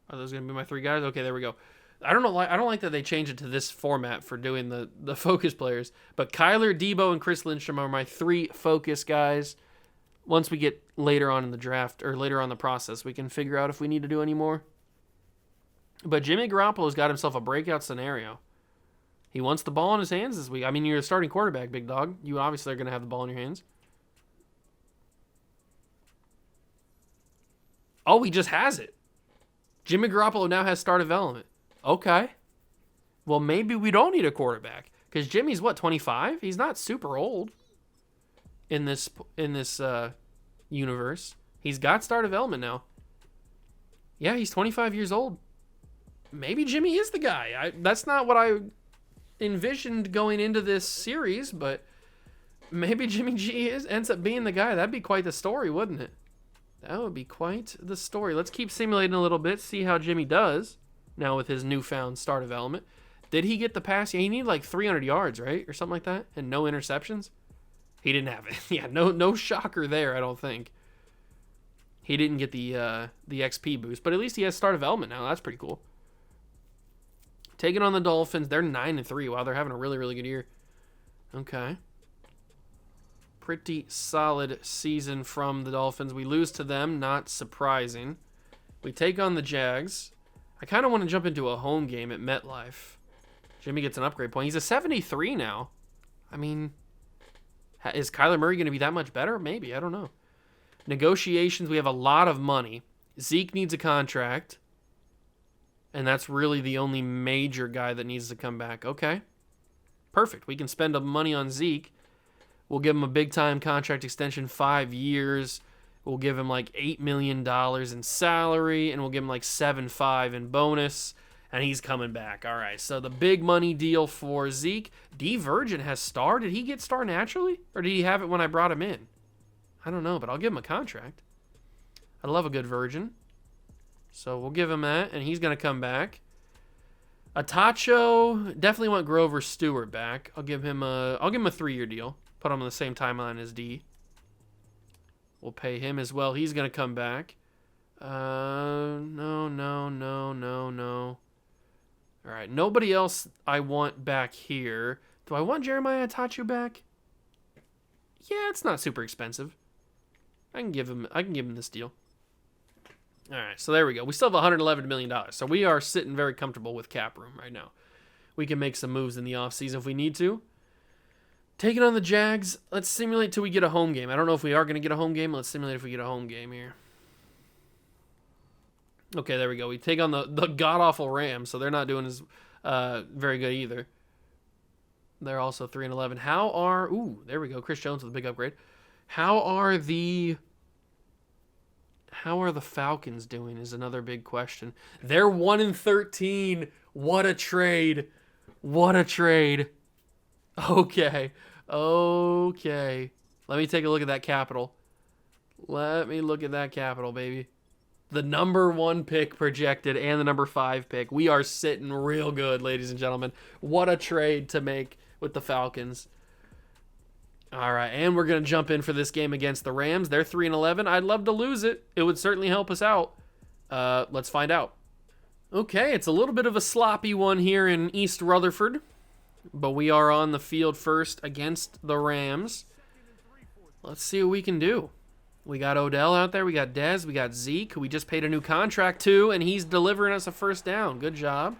Are those going to be my 3 guys? Okay, there we go. I don't like that they changed it to this format for doing the focus players. But Kyler, Debo, and Chris Lindstrom are my 3 focus guys. Once we get later on in the draft or later on in the process, we can figure out if we need to do any more. But Jimmy Garoppolo's got himself a breakout scenario. He wants the ball in his hands this week. I mean, you're a starting quarterback, big dog. You obviously are going to have the ball in your hands. Oh, he just has it. Jimmy Garoppolo now has star development. Okay. Well, maybe we don't need a quarterback because Jimmy's what, 25? He's not super old in this universe. He's got star development now. Yeah, he's 25 years old. Maybe Jimmy is the guy. That's not what I envisioned going into this series, but maybe Jimmy G ends up being the guy. That'd be quite the story, wouldn't it? That would be quite the story. Let's keep simulating a little bit, see how Jimmy does now with his newfound star development. Did he get the pass? Yeah, he needed like 300 yards, right? Or something like that, and no interceptions. He didn't have it. Yeah, no shocker there, I don't think. He didn't get the XP boost, but at least he has star development now. That's pretty cool. Taking on the Dolphins, they're 9-3. Wow, they're having a really, really good year. Okay. Pretty solid season from the Dolphins. We lose to them, not surprising. We take on the Jags. I kind of want to jump into a home game at MetLife. Jimmy gets an upgrade point. He's a 73 now. I mean, is Kyler Murray going to be that much better? Maybe. I don't know. Negotiations, we have a lot of money. Zeke needs a contract. And that's really the only major guy that needs to come back. Okay. Perfect. We can spend the money on Zeke. We'll give him a big-time contract extension, 5 years. We'll give him like $8 million in salary, and we'll give him like $7.5 in bonus, and he's coming back. All right, so the big money deal for Zeke. D. Virgin has star. Did he get star naturally, or did he have it when I brought him in? I don't know, but I'll give him a contract. I love a good Virgin. So we'll give him that, and he's going to come back. Atacho, definitely want Grover Stewart back. I'll give him a 3-year deal. Put him on the same timeline as D. We'll pay him as well. He's going to come back. No. All right, nobody else I want back here. Do I want Jeremiah Atachu back? Yeah, it's not super expensive. I can give him this deal. All right, so there we go. We still have $111 million. So we are sitting very comfortable with cap room right now. We can make some moves in the offseason if we need to. Taking on the Jags, let's simulate till we get a home game. I don't know if we are going to get a home game. Let's simulate if we get a home game here. Okay, there we go. We take on the god-awful Rams, so they're not doing as very good either. They're also 3-11. Ooh, there we go. Chris Jones with a big upgrade. How are the How are the Falcons doing is another big question. They're 1-13. What a trade. What a trade. Okay. Okay. Let me take a look at that capital. Let me look at that capital, baby. The number 1 pick projected and the number 5 pick. We are sitting real good, ladies and gentlemen. What a trade to make with the Falcons. All right, and we're going to jump in for this game against the Rams. They're 3-11. I'd love to lose it. It would certainly help us out. Let's find out. Okay, it's a little bit of a sloppy one here in East Rutherford, but we are on the field first against the Rams. Let's see what we can do. We got Odell out there. We got Dez. We got Zeke, who we just paid a new contract to, and he's delivering us a first down. Good job.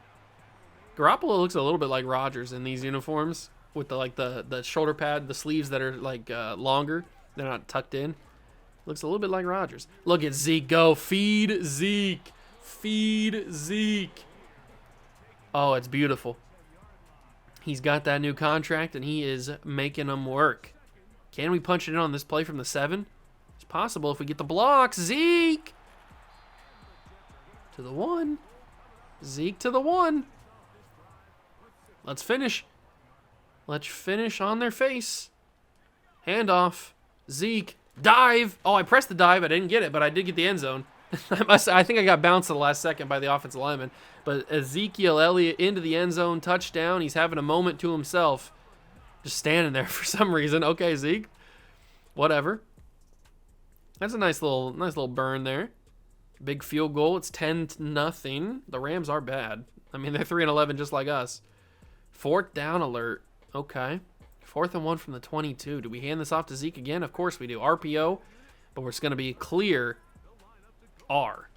Garoppolo looks a little bit like Rodgers in these uniforms with the shoulder pad, the sleeves that are longer. They're not tucked in. Looks a little bit like Rodgers. Look at Zeke go. Feed Zeke. Feed Zeke. Oh, it's beautiful. He's got that new contract, and he is making them work. Can we punch it in on this play from the 7? It's possible if we get the blocks. Zeke to the 1. Zeke to the 1. Let's finish. Let's finish on their face. Handoff. Zeke. Dive. Oh, I pressed the dive. I didn't get it, but I did get the end zone. I think I got bounced at the last second by the offensive lineman. But Ezekiel Elliott into the end zone, touchdown. He's having a moment to himself. Just standing there for some reason. Okay, Zeke. Whatever. That's a nice little burn there. Big field goal. It's 10-0. The Rams are bad. I mean, they're 3-11 just like us. 4th down alert. Okay. 4th and 1 from the 22. Do we hand this off to Zeke again? Of course we do. RPO, but we're just going to be clear R.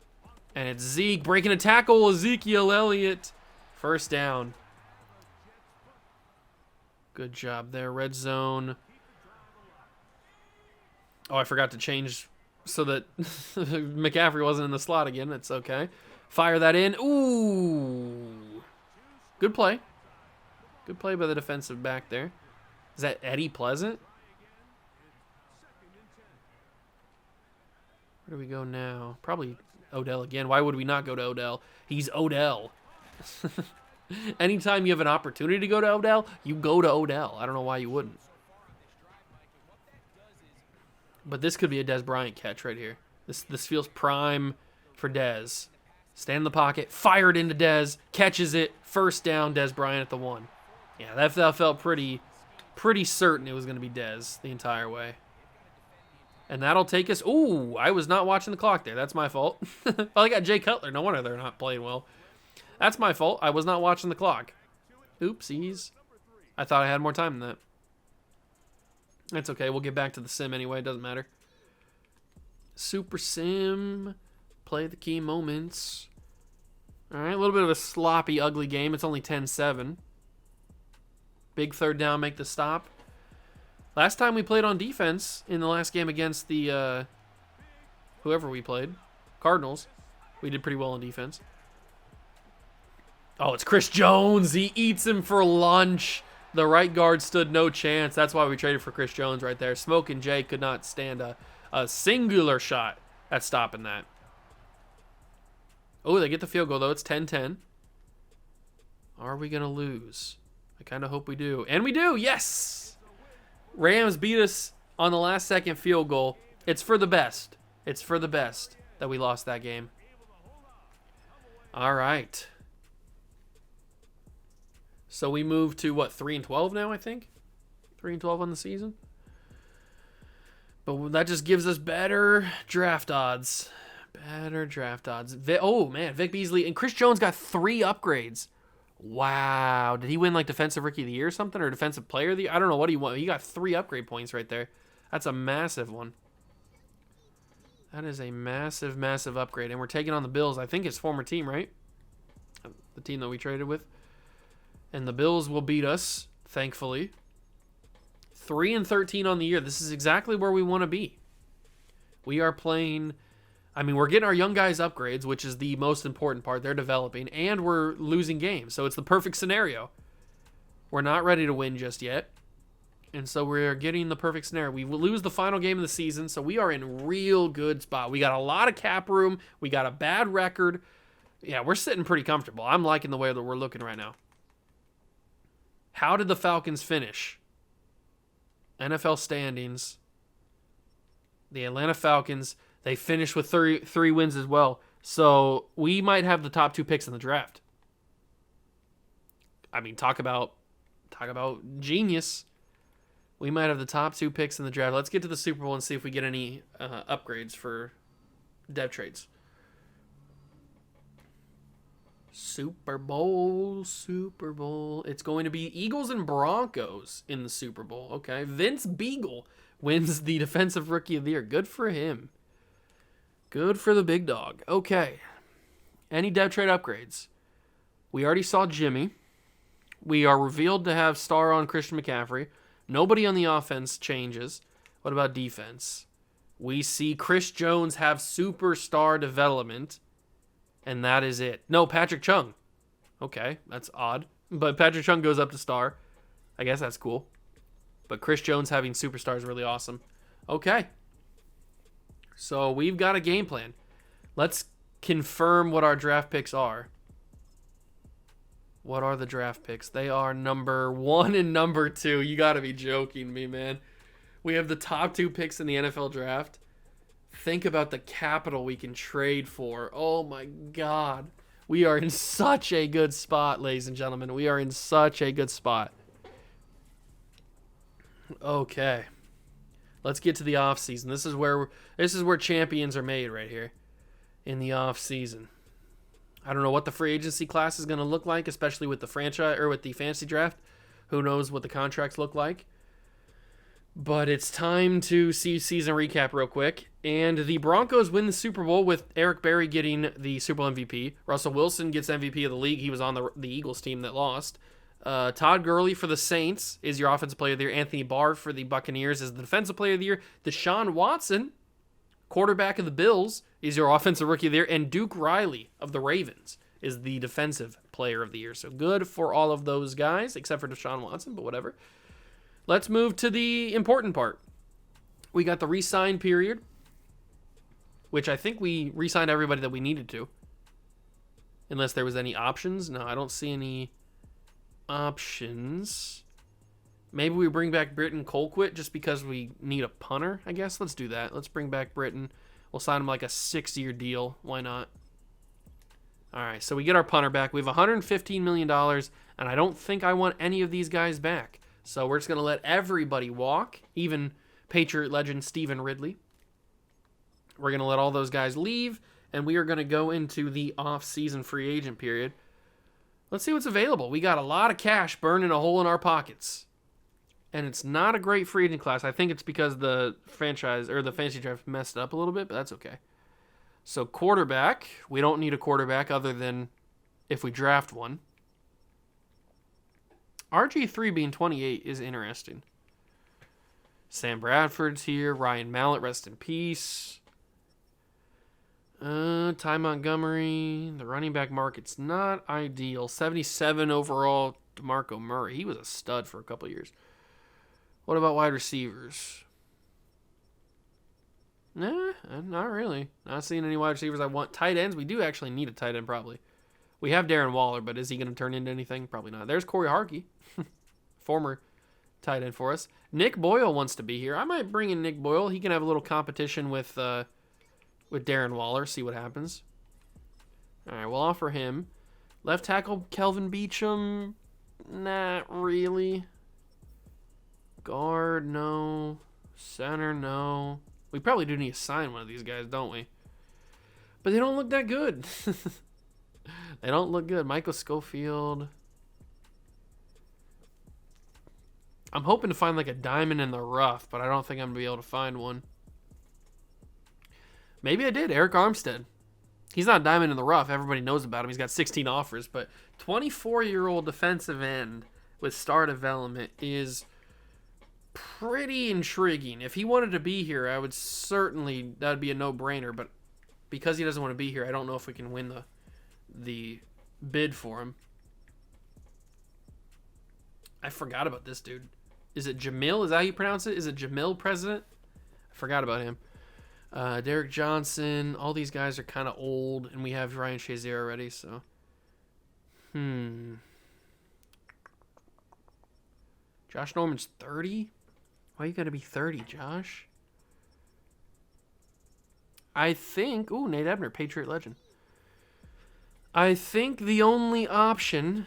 And it's Zeke breaking a tackle. Ezekiel Elliott. First down. Good job there. Red zone. Oh, I forgot to change so that McCaffrey wasn't in the slot again. That's okay. Fire that in. Ooh. Good play. Good play by the defensive back there. Is that Eddie Pleasant? Where do we go now? Probably Odell again. Why would we not go to Odell? He's Odell. Anytime you have an opportunity to go to Odell, you go to Odell. I don't know why you wouldn't. But this could be a Dez Bryant catch right here. This feels prime for Dez. Stand in the pocket, fired into Dez, catches it, first down, Dez Bryant at the 1. Yeah, that felt pretty certain it was going to be Dez the entire way. And that'll take us... Ooh, I was not watching the clock there. That's my fault. Well, I got Jay Cutler. No wonder they're not playing well. That's my fault. I was not watching the clock. Oopsies. I thought I had more time than that. That's okay. We'll get back to the sim anyway. It doesn't matter. Super sim. Play the key moments. All right, a little bit of a sloppy, ugly game. It's only 10-7. Big 3rd down, make the stop. Last time we played on defense in the last game against the whoever we played, Cardinals, we did pretty well on defense. Oh, it's Chris Jones. He eats him for lunch. The right guard stood no chance. That's why we traded for Chris Jones right there. Smoking Jay could not stand a singular shot at stopping that. Oh, they get the field goal, though. It's 10-10. Are we going to lose? I kind of hope we do. And we do. Yes! Rams beat us on the last second field goal. It's for the best. It's for the best that we lost that game. All right. So we move to, what, 3-12 now, I think? 3-12 on the season? But that just gives us better draft odds. Better draft odds. Oh, man, Vic Beasley. And Chris Jones got 3 upgrades. Wow. Did he win, like, Defensive Rookie of the Year or something? Or Defensive Player of the Year? I don't know what he won. He got 3 upgrade points right there. That's a massive one. That is a massive, massive upgrade. And we're taking on the Bills. I think his former team, right? The team that we traded with. And the Bills will beat us, thankfully. 3-13 on the year. This is exactly where we want to be. We are playing... I mean, we're getting our young guys upgrades, which is the most important part. They're developing, and we're losing games. So it's the perfect scenario. We're not ready to win just yet. And so we're getting the perfect scenario. We will lose the final game of the season, so we are in real good spot. We got a lot of cap room. We got a bad record. Yeah, we're sitting pretty comfortable. I'm liking the way that we're looking right now. How did the Falcons finish? NFL standings. The Atlanta Falcons, they finished with three wins as well. So we might have the top 2 picks in the draft. I mean, talk about genius. We might have the top 2 picks in the draft. Let's get to the Super Bowl and see if we get any upgrades for dev trades. Super Bowl. It's going to be Eagles and Broncos in the Super Bowl. Okay. Vince Beagle wins the Defensive Rookie of the Year. Good for him. Good for the big dog. Okay. Any dev trade upgrades? We already saw Jimmy. We are revealed to have star on Christian McCaffrey. Nobody on the offense changes. What about defense? We see Chris Jones have superstar development. And that is it. No, Patrick Chung. Okay, that's odd. But Patrick Chung goes up to star. I guess that's cool. But Chris Jones having superstar is really awesome. Okay. So we've got a game plan. Let's confirm what our draft picks are. What are the draft picks? They are number 1 and number 2. You got to be joking me, man. We have the top 2 picks in the NFL draft. Think about the capital we can trade for. Oh my God. We are in such a good spot, ladies and gentlemen. We are in such a good spot. Okay. Let's get to the offseason. This is where champions are made right here. In the offseason. I don't know what the free agency class is going to look like, especially with the franchise or with the fantasy draft. Who knows what the contracts look like? But it's time to see season recap real quick. And the Broncos win the Super Bowl with Eric Berry getting the Super Bowl MVP. Russell Wilson gets MVP of the league. He was on the Eagles team that lost. Todd Gurley for the Saints is your offensive player of the year. Anthony Barr for the Buccaneers is the defensive player of the year. Deshaun Watson, quarterback of the Bills, is your offensive rookie of the year. And Duke Riley of the Ravens is the defensive player of the year. So good for all of those guys, except for Deshaun Watson, but whatever. Let's move to the important part. We got the re-sign period, which I think we re-signed everybody that we needed to. Unless there was any options. No, I don't see any options. Maybe we bring back Britton Colquitt just because we need a punter, I guess. Let's do that. Let's bring back Britton. We'll sign him like a 6-year deal. Why not? All right, so we get our punter back. We have $115 million, and I don't think I want any of these guys back. So we're just going to let everybody walk, even Patriot legend Stephen Ridley. We're going to let all those guys leave, and we are going to go into the off-season free agent period. Let's see what's available. We got a lot of cash burning a hole in our pockets. And it's not a great free agent class. I think it's because the franchise or the fantasy draft messed up a little bit, but that's okay. So quarterback, we don't need a quarterback other than if we draft one. RG3 being 28 is interesting. Sam Bradford's here. Ryan Mallett, rest in peace. Ty Montgomery. The running back market's not ideal. 77 overall. DeMarco Murray. He was a stud for a couple years. What about wide receivers? Nah, not really. Not seeing any wide receivers I want. Tight ends, we do actually need a tight end probably. We have Darren Waller, but is he going to turn into anything? Probably not. There's Corey Harkey, former tight end for us. Nick Boyle wants to be here. I might bring in Nick Boyle. He can have a little competition with Darren Waller. See what happens. All right, we'll offer him. Left tackle Kelvin Beachum, not really. Guard, no. Center, no. We probably do need to sign one of these guys, don't we? But they don't look that good. They don't look good. Michael Schofield. I'm hoping to find like a diamond in the rough, but I don't think I'm going to be able to find one. Maybe I did. Eric Armstead. He's not a diamond in the rough. Everybody knows about him. He's got 16 offers, but 24-year-old defensive end with star development is pretty intriguing. If he wanted to be here, I would certainly, that would be a no-brainer, but because he doesn't want to be here, I don't know if we can win the bid for him. I forgot about this dude. Is it Jamil? Is that how you pronounce it? Is it Jamil President? I forgot about him. Derek Johnson. All these guys are kind of old, and we have Ryan Shazier already. So, Josh Norman's 30. Why you gotta be 30, Josh? I think. Ooh, Nate Ebner, Patriot legend. I think the only option.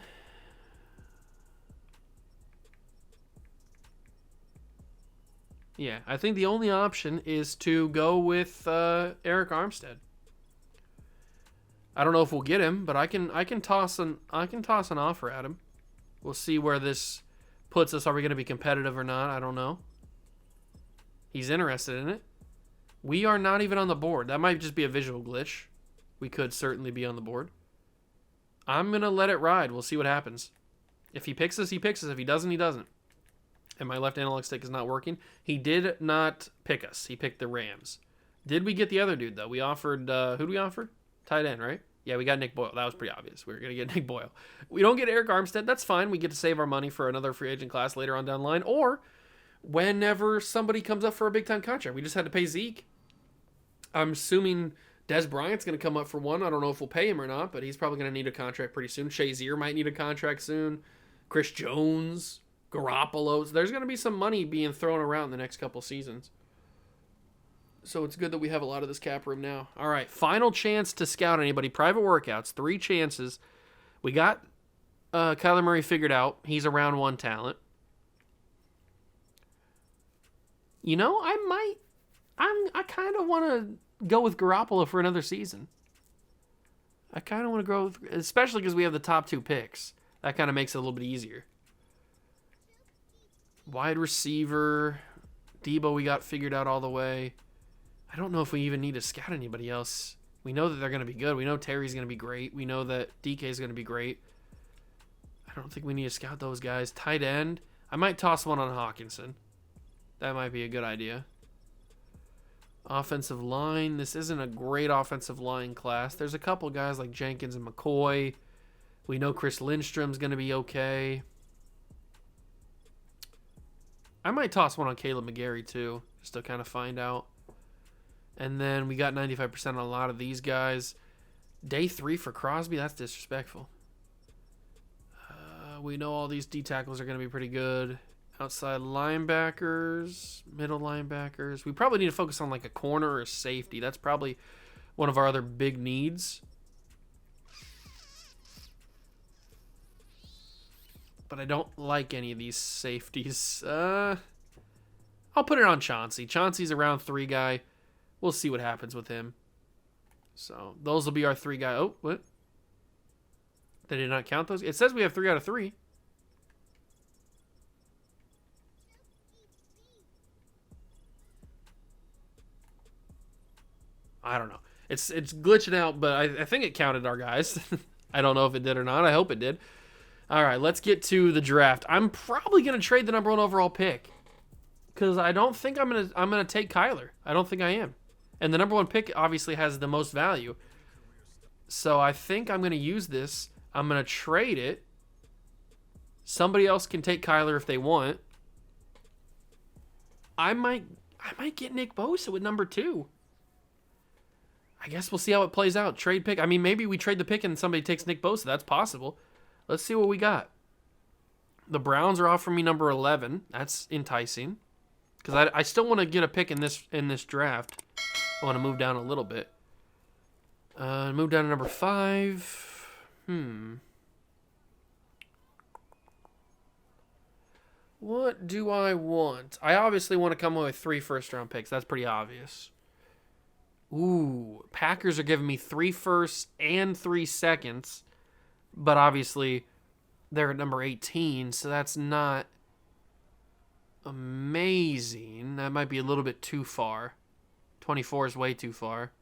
Yeah, I think the only option is to go with Eric Armstead. I don't know if we'll get him, but I can toss an offer at him. We'll see where this puts us. Are we going to be competitive or not? I don't know. He's interested in it. We are not even on the board. That might just be a visual glitch. We could certainly be on the board. I'm going to let it ride. We'll see what happens. If he picks us, he picks us. If he doesn't, he doesn't. And my left analog stick is not working. He did not pick us. He picked the Rams. Did we get the other dude, though? We offered... who did we offer? Tight end, right? Yeah, we got Nick Boyle. That was pretty obvious. We were going to get Nick Boyle. We don't get Eric Armstead. That's fine. We get to save our money for another free agent class later on down the line. Or whenever somebody comes up for a big-time contract. We just had to pay Zeke. I'm assuming Des Bryant's going to come up for one. I don't know if we'll pay him or not, but he's probably going to need a contract pretty soon. Shazier might need a contract soon. Chris Jones, Garoppolo. There's going to be some money being thrown around the next couple seasons. So it's good that we have a lot of this cap room now. All right, final chance to scout anybody. Private workouts, 3 chances. We got Kyler Murray figured out. He's a round 1 talent. You know, I kind of want to go with Garoppolo for another season. I kind of want to go with, especially because we have the top 2 picks. That kind of makes it a little bit easier. Wide receiver, Debo we got figured out all the way. I don't know if we even need to scout anybody else. We know that they're going to be good. We know Terry's going to be great. We know that DK is going to be great. I don't think we need to scout those guys. Tight end, I might toss one on Hawkinson. That might be a good idea. Offensive line, this isn't a great offensive line class. There's a couple guys like Jenkins and McCoy. We know Chris Lindstrom's going to be okay. I might toss one on Caleb McGarry too, just to kind of find out. And then we got 95% on a lot of these guys. Day 3 for Crosby, that's disrespectful. We know all these D tackles are going to be pretty good. Outside linebackers, middle linebackers. We probably need to focus on like a corner or a safety. That's probably one of our other big needs. But I don't like any of these safeties. I'll put it on Chauncey. Chauncey's a round 3 guy. We'll see what happens with him. So those will be our 3 guys. Oh, what? They did not count those? It says we have 3 out of 3. I don't know. It's glitching out, but I think it counted our guys. I don't know if it did or not. I hope it did. All right, let's get to the draft. I'm probably going to trade the number 1 overall pick because I don't think I'm gonna take Kyler. I don't think I am. And the number 1 pick obviously has the most value. So I think I'm going to use this. I'm going to trade it. Somebody else can take Kyler if they want. I might get Nick Bosa with number 2. I guess we'll see how it plays out. Trade pick. I mean, maybe we trade the pick and somebody takes Nick Bosa. That's possible. Let's see what we got. The Browns are offering me number 11. That's enticing. Because I still want to get a pick in this draft. I want to move down a little bit. Move down to number 5. What do I want? I obviously want to come away with 3 first-round picks. That's pretty obvious. Ooh, Packers are giving me 3 firsts and 3 seconds. But obviously, they're at number 18, so that's not amazing. That might be a little bit too far. 24 is way too far.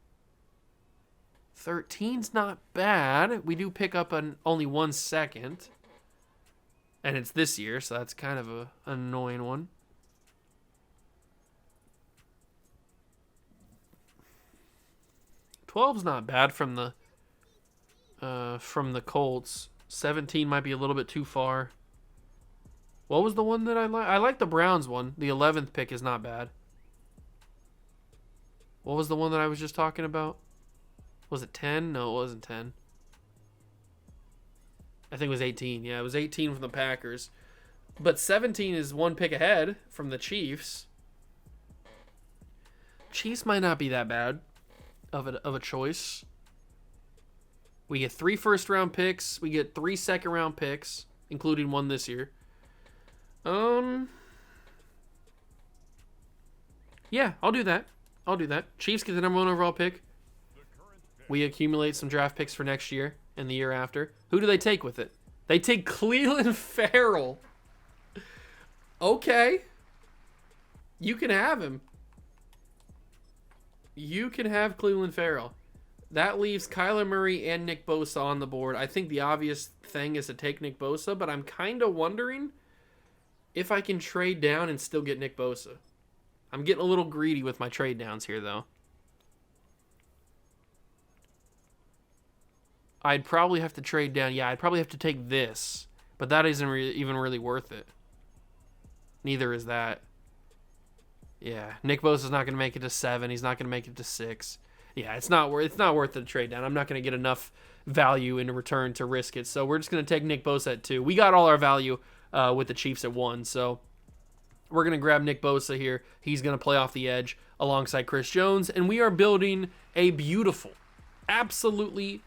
13's not bad. We do pick up only 1 second. And it's this year, so that's kind of an annoying one. $12's not bad from the Colts. 17 might be a little bit too far. What was the one that I like? I like the Browns one. The 11th pick is not bad. What was the one that I was just talking about? Was it 10? No, it wasn't 10. I think it was 18. Yeah, it was 18 from the Packers. But 17 is one pick ahead from the Chiefs. Chiefs might not be that bad of a choice. We get 3 first-round picks. We get 3 second-round picks, including one this year. Yeah, I'll do that. Chiefs get the number 1 overall pick. We accumulate some draft picks for next year and the year after. Who do they take with it? They take Cleveland Farrell. Okay. You can have him. You can have Cleveland Farrell. That leaves Kyler Murray and Nick Bosa on the board. I think the obvious thing is to take Nick Bosa, but I'm kind of wondering if I can trade down and still get Nick Bosa. I'm getting a little greedy with my trade downs here, though. I'd probably have to trade down. Yeah, I'd probably have to take this, but that isn't even really worth it. Neither is that. Yeah, Nick Bosa's not going to make it to 7. He's not going to make it to 6. Yeah, it's not worth the trade down. I'm not going to get enough value in return to risk it. So we're just going to take Nick Bosa at 2. We got all our value with the Chiefs at 1. So we're going to grab Nick Bosa here. He's going to play off the edge alongside Chris Jones. And we are building a beautiful, absolutely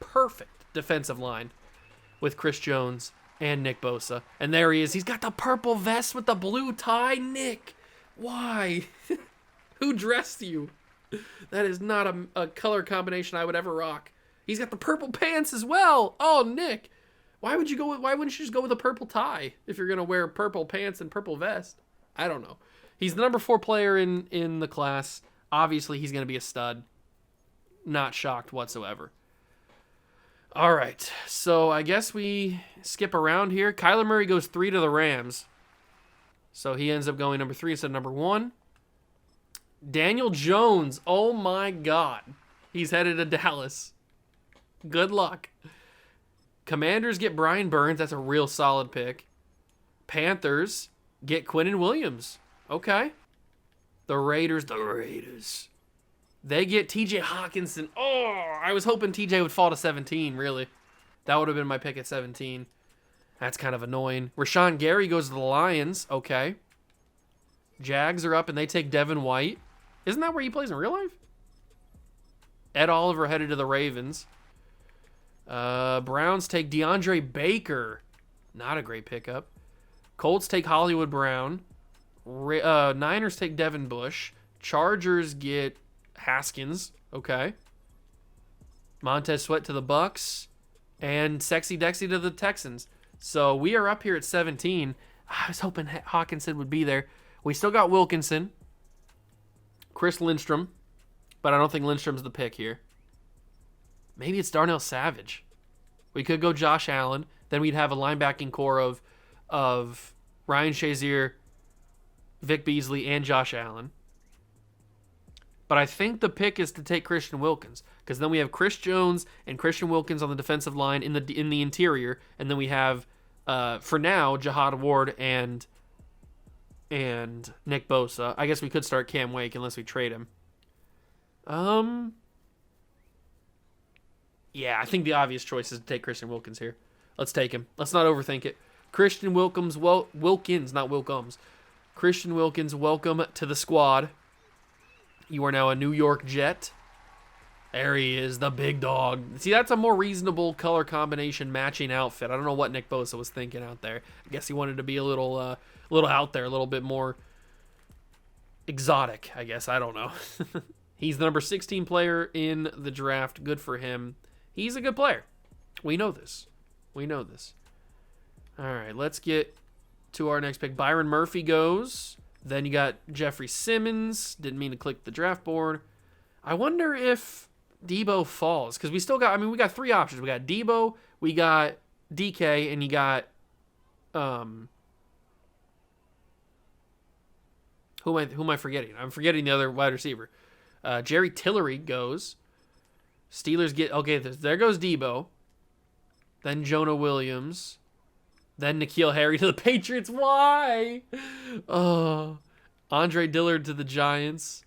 perfect defensive line with Chris Jones and Nick Bosa. And there he is. He's got the purple vest with the blue tie. Nick, why? Who dressed you? That is not a color combination I would ever rock. He's got the purple pants as well. Oh, Nick, why wouldn't you just go with a purple tie if you're gonna wear purple pants and purple vest? I don't know. He's the number 4 player in the class. Obviously, he's gonna be a stud. Not shocked whatsoever. All right, so I guess we skip around here. Kyler Murray goes 3 to the Rams, so he ends up going number 3 instead of number 1. Daniel Jones, oh my God. He's headed to Dallas. Good luck. Commanders get Brian Burns. That's a real solid pick. Panthers get Quinnen Williams. Okay. The Raiders. They get TJ Hawkinson. Oh, I was hoping TJ would fall to 17, really. That would have been my pick at 17. That's kind of annoying. Rashawn Gary goes to the Lions. Okay. Jags are up and they take Devin White. Isn't that where he plays in real life? Ed Oliver headed to the Ravens. Browns take DeAndre Baker. Not a great pickup. Colts take Hollywood Brown. Niners take Devin Bush. Chargers get Haskins. Okay. Montez Sweat to the Bucks. And Sexy Dexy to the Texans. So we are up here at 17. I was hoping Hawkinson would be there. We still got Wilkinson. Chris Lindstrom. But I don't think Lindstrom's the pick here. Maybe it's Darnell Savage. We could go Josh Allen. Then we'd have a linebacking core of Ryan Shazier, Vic Beasley, and Josh Allen. But I think the pick is to take Christian Wilkins, because then we have Chris Jones and Christian Wilkins on the defensive line in the interior, and then we have for now Jihad Ward and Nick Bosa. I guess we could start Cam Wake unless we trade him. Yeah, I think the obvious choice is to take Christian Wilkins here. Let's take him. Let's not overthink it. Christian Wilkins, not Wilkums. Christian Wilkins, welcome to the squad. You are now a New York Jet. There he is, the big dog. See, that's a more reasonable color combination matching outfit. I don't know what Nick Bosa was thinking out there. I guess he wanted to be a little out there, a little bit more exotic, I guess. I don't know. He's the number 16 player in the draft. Good for him. He's a good player. We know this. All right, let's get to our next pick. Byron Murphy goes. Then you got Jeffrey Simmons. Didn't mean to click the draft board. I wonder if Debo falls, because we still got, we got 3 options. We got Debo, we got DK, and you got who am I forgetting? I'm forgetting the other wide receiver. Jerry Tillery goes. Steelers get, okay, there goes Debo. Then Jonah Williams. Then N'Keal Harry to the Patriots. Why? Oh, Andre Dillard to the Giants.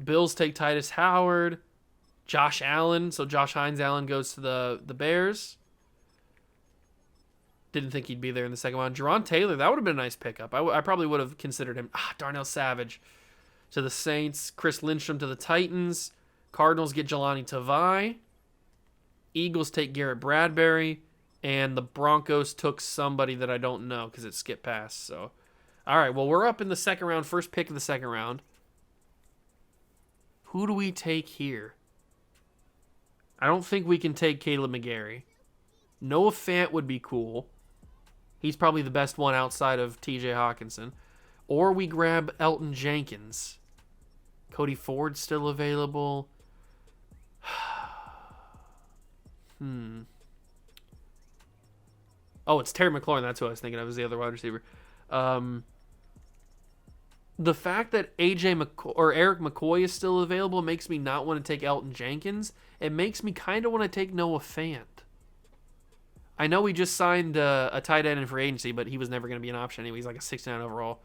Bills take Titus Howard. Josh Allen. So Josh Hines Allen goes to the Bears. Didn't think he'd be there in the second round. Jaron Taylor, that would have been a nice pickup. I probably would have considered him. Darnell Savage to the Saints. Chris Lindstrom to the Titans. Cardinals get Jelani Tavai. Eagles take Garrett Bradbury. And the Broncos took somebody that I don't know because it skipped past. So, all right, well, we're up in the second round. First pick of the second round. Who do we take here? I don't think we can take Caleb McGarry. Noah Fant would be cool. He's probably the best one outside of TJ Hawkinson. Or we grab Elton Jenkins. Cody Ford's still available. Oh, it's Terry McLaurin. That's who I was thinking of as the other wide receiver. The fact that Eric McCoy is still available makes me not want to take Elton Jenkins. It makes me kind of want to take Noah Fant. I know we just signed a tight end in free agency, but he was never going to be an option anyway. He's like a 69 overall.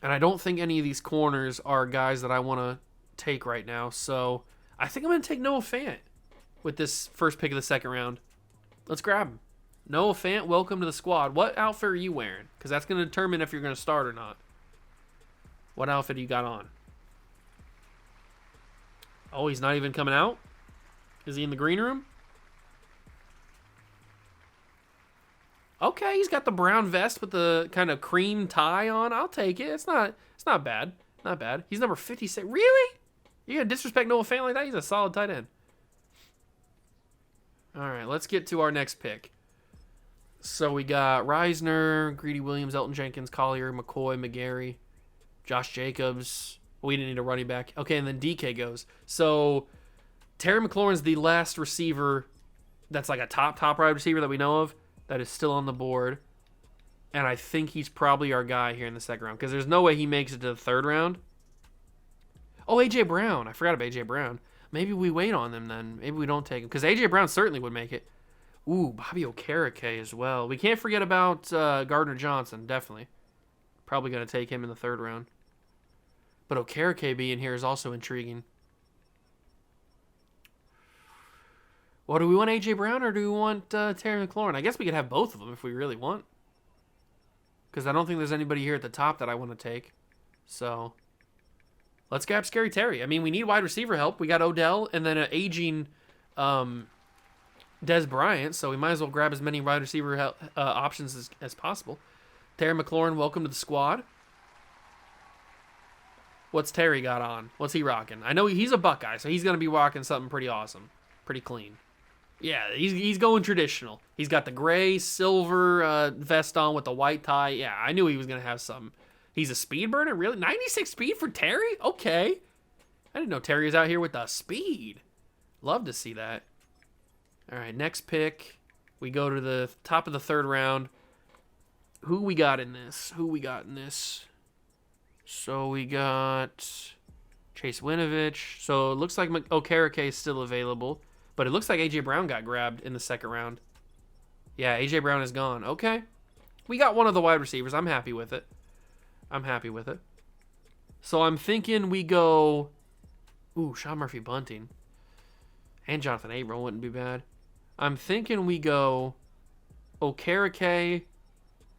And I don't think any of these corners are guys that I want to take right now. So I think I'm going to take Noah Fant with this first pick of the second round. Let's grab him. Noah Fant, welcome to the squad. What outfit are you wearing? Because that's going to determine if you're going to start or not. What outfit you got on? Oh, he's not even coming out? Is he in the green room? Okay, he's got the brown vest with the kind of cream tie on. I'll take it. It's not bad. Not bad. He's number 56. Really? You gonna disrespect Noah Fant like that? He's a solid tight end. All right, let's get to our next pick. So we got Reisner, Greedy Williams, Elton Jenkins, Collier, McCoy, McGarry, Josh Jacobs. We didn't need a running back. Okay, and then DK goes. So Terry McLaurin's the last receiver that's like a top wide receiver that we know of that is still on the board. And I think he's probably our guy here in the second round because there's no way he makes it to the third round. Oh, A.J. Brown. I forgot about A.J. Brown. Maybe we wait on them then. Maybe we don't take him because A.J. Brown certainly would make it. Ooh, Bobby Okereke as well. We can't forget about Gardner Johnson, definitely. Probably going to take him in the third round. But Okereke being here is also intriguing. Well, do we want A.J. Brown or do we want Terry McLaurin? I guess we could have both of them if we really want. Because I don't think there's anybody here at the top that I want to take. So, let's grab Scary Terry. I mean, we need wide receiver help. We got Odell and then an aging Des Bryant. So, we might as well grab as many wide receiver options as possible. Terry McLaurin, welcome to the squad. What's Terry got on? What's he rocking? I know he's a Buckeye, so he's going to be rocking something pretty awesome. Pretty clean. Yeah, he's going traditional. He's got the gray, silver vest on with the white tie. Yeah, I knew he was going to have some. He's a speed burner? Really? 96 speed for Terry? Okay. I didn't know Terry was out here with the speed. Love to see that. All right, next pick. We go to the top of the third round. Who we got in this? So we got Chase Winovich. So it looks like Okereke is still available. But it looks like A.J. Brown got grabbed in the second round. Yeah, A.J. Brown is gone. Okay. We got one of the wide receivers. I'm happy with it. So I'm thinking we go... Ooh, Sean Murphy Bunting. And Jonathan Abram wouldn't be bad. I'm thinking we go Okereke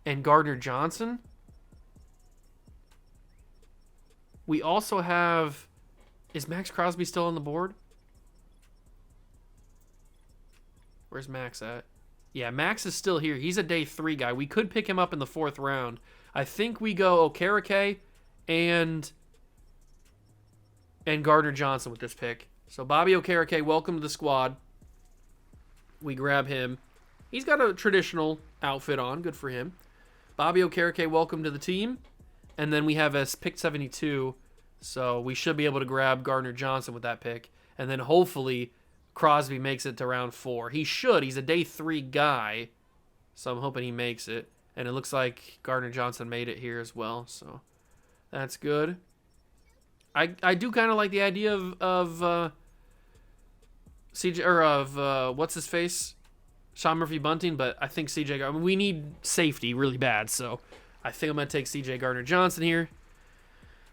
and Gardner Johnson. We also have... Is Max Crosby still on the board? Where's Max at? Yeah, Max is still here. He's a day 3 guy. We could pick him up in the 4th round. I think we go Okereke and Gardner Johnson with this pick. So Bobby Okereke, welcome to the squad. We grab him. He's got a traditional outfit on. Good for him. Bobby Okereke, welcome to the team. And then we have as pick 72. So we should be able to grab Gardner Johnson with that pick. And then hopefully Crosby makes it to round 4. He should. He's a day 3 guy. So I'm hoping he makes it. And it looks like Gardner Johnson made it here as well. So that's good. I do kind of like the idea of CJ or of what's his face? Sean Murphy Bunting, but I think CJ Gardner. I mean, we need safety really bad, so I think I'm going to take CJ Gardner Johnson here.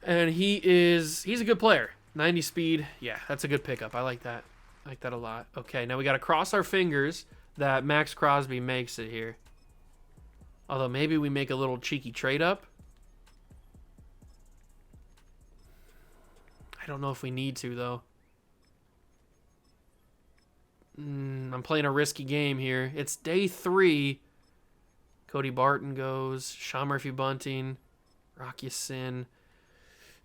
And he's a good player. 90 speed. Yeah, that's a good pickup. I like that. I like that a lot. Okay, now we got to cross our fingers that Max Crosby makes it here. Although maybe we make a little cheeky trade up. I don't know if we need to, though. I'm playing a risky game here. It's day 3. Cody Barton goes. Sean Murphy Bunting. Rocky Sin.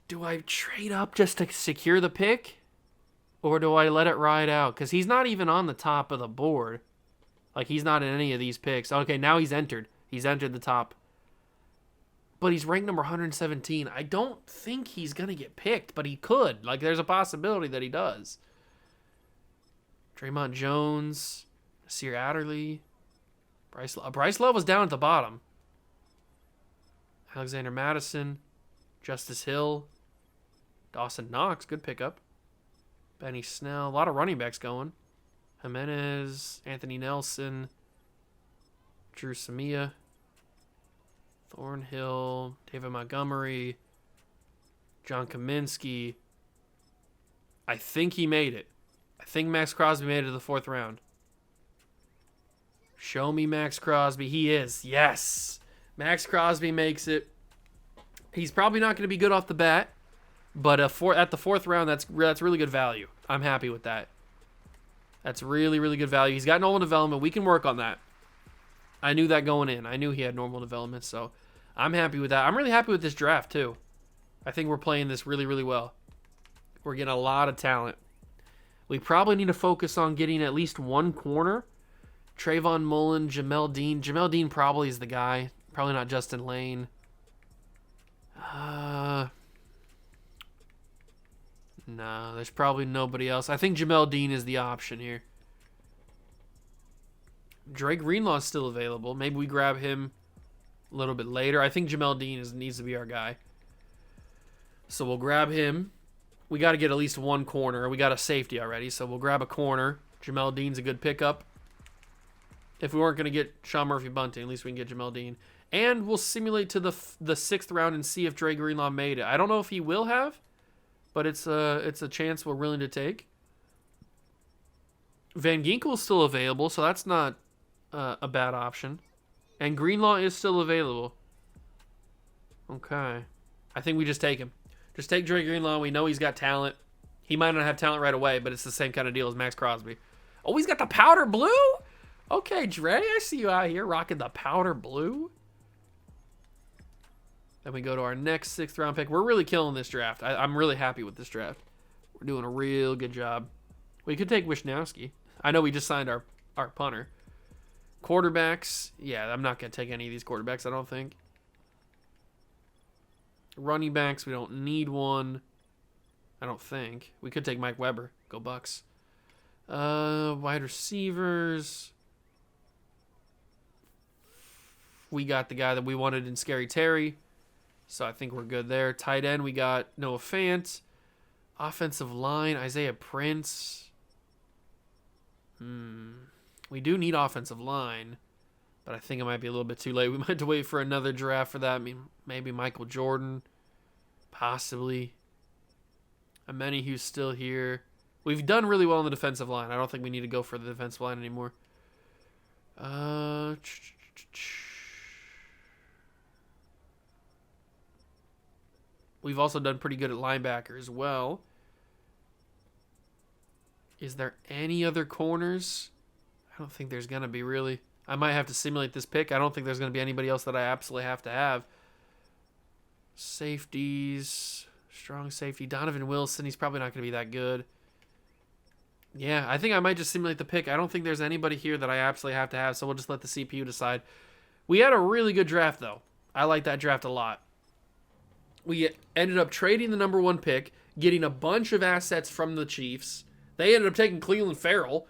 Do I trade up just to secure the pick? Or do I let it ride out? Because he's not even on the top of the board. Like, he's not in any of these picks. Okay, now he's entered. He's entered the top. But he's ranked number 117. I don't think he's going to get picked, but he could. Like, there's a possibility that he does. Draymond Jones, Nasir Adderley, Bryce Love was down at the bottom. Alexander Madison, Justice Hill, Dawson Knox, good pickup. Benny Snell, a lot of running backs going. Jimenez, Anthony Nelson, Drew Samia, Thornhill, David Montgomery, John Kaminsky. I think he made it. I think Max Crosby made it to the 4th round. Show me Max Crosby. He is. Yes. Max Crosby makes it. He's probably not going to be good off the bat, but at the 4th round, that's really good value. I'm happy with that. That's really, really good value. He's got normal development. We can work on that. I knew that going in. I knew he had normal development, so I'm happy with that. I'm really happy with this draft, too. I think we're playing this really, really well. We're getting a lot of talent. We probably need to focus on getting at least one corner. Trayvon Mullen, Jamel Dean. Jamel Dean probably is the guy. Probably not Justin Lane. No, there's probably nobody else. I think Jamel Dean is the option here. Drake Greenlaw's still available. Maybe we grab him a little bit later. I think Jamel Dean needs to be our guy. So we'll grab him. We got to get at least one corner. We got a safety already, so we'll grab a corner. Jamel Dean's a good pickup. If we weren't going to get Sean Murphy Bunting, at least we can get Jamel Dean. And we'll simulate to the 6th round and see if Dre Greenlaw made it. I don't know if he will have, but it's a chance we're willing to take. Van Ginkel's still available, so that's not a bad option. And Greenlaw is still available. Okay. I think we just take him. Just take Dre Greenlaw. We know he's got talent. He might not have talent right away, but it's the same kind of deal as Max Crosby. Oh, he's got the powder blue? Okay, Dre, I see you out here rocking the powder blue. Then we go to our next 6th round pick. We're really killing this draft. I'm really happy with this draft. We're doing a real good job. We could take Wisniewski. I know we just signed our punter. Quarterbacks. Yeah, I'm not going to take any of these quarterbacks, I don't think. Running backs, we don't need one. I don't think. We could take Mike Weber. Go Bucks. Wide receivers. We got the guy that we wanted in Scary Terry. So I think we're good there. Tight end, we got Noah Fant. Offensive line, Isaiah Prince. We do need offensive line, but I think it might be a little bit too late. We might have to wait for another draft for that. I mean, maybe Michael Jordan, possibly. Ameni, who's still here. We've done really well on the defensive line. I don't think we need to go for the defensive line anymore. We've also done pretty good at linebacker as well. Is there any other corners? I don't think there's going to be, really. I might have to simulate this pick. I don't think there's going to be anybody else that I absolutely have to have. Safeties. Strong safety. Donovan Wilson. He's probably not going to be that good. Yeah, I think I might just simulate the pick. I don't think there's anybody here that I absolutely have to have, so we'll just let the CPU decide. We had a really good draft, though. I like that draft a lot. We ended up trading the number 1 pick, getting a bunch of assets from the Chiefs. They ended up taking Cleveland Farrell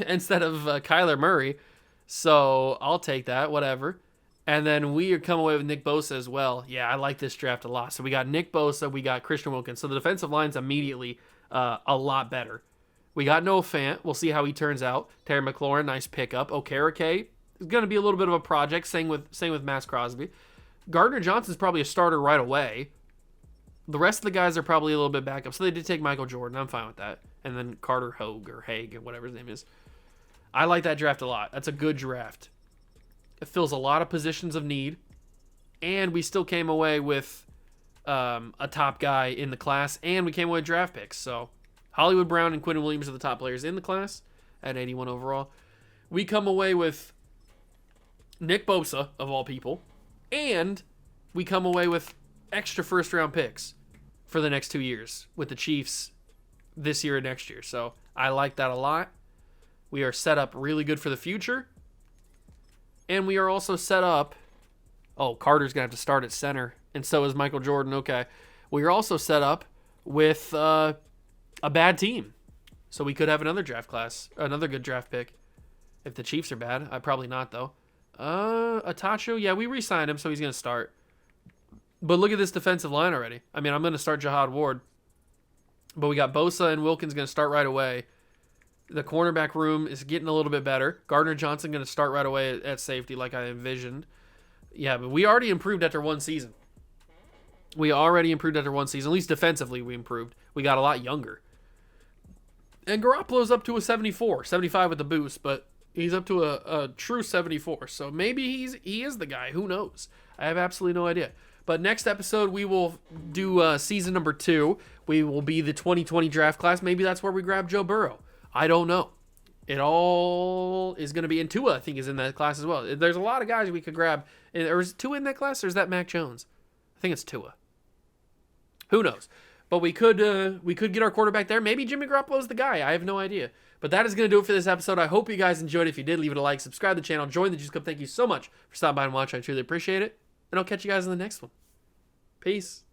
instead of Kyler Murray. So I'll take that, whatever. And then we come away with Nick Bosa as well. Yeah, I like this draft a lot. So we got Nick Bosa, we got Christian Wilkins. So the defensive line's immediately a lot better. We got Noah Fant. We'll see how he turns out. Terry McLaurin, nice pickup. Okereke is going to be a little bit of a project. Same with Max Crosby. Gardner Johnson's probably a starter right away. The rest of the guys are probably a little bit back up. So they did take Michael Jordan. I'm fine with that. And then Carter Hogue or Hague or whatever his name is. I like that draft a lot. That's a good draft. It fills a lot of positions of need. And we still came away with a top guy in the class. And we came away with draft picks. So Hollywood Brown and Quentin Williams are the top players in the class at 81 overall. We come away with Nick Bosa, of all people. And we come away with extra first-round picks for the next 2 years with the Chiefs this year and next year. So I like that a lot. We are set up really good for the future. And we are also set up... Oh, Carter's going to have to start at center. And so is Michael Jordan. Okay. We are also set up with a bad team. So we could have another draft class. Another good draft pick. If the Chiefs are bad. Probably not, though. Atacho. Yeah, we re-signed him, so he's going to start. But look at this defensive line already. I mean, I'm going to start Jahad Ward. But we got Bosa and Wilkins going to start right away. The cornerback room is getting a little bit better. Gardner Johnson going to start right away at safety like I envisioned. Yeah, but we already improved after one season. At least defensively we improved. We got a lot younger. And Garoppolo's up to a 74. 75 with the boost, but he's up to a true 74. So maybe he is the guy. Who knows? I have absolutely no idea. But next episode, we will do season number 2. We will be the 2020 draft class. Maybe that's where we grab Joe Burrow. I don't know. It all is going to be in Tua, I think, is in that class as well. There's a lot of guys we could grab. Or is Tua in that class, or is that Mac Jones? I think it's Tua. Who knows? But we could get our quarterback there. Maybe Jimmy Garoppolo's the guy. I have no idea. But that is going to do it for this episode. I hope you guys enjoyed. If you did, leave it a like, subscribe to the channel, join the Juice Club. Thank you so much for stopping by and watching. I truly appreciate it. And I'll catch you guys in the next one. Peace.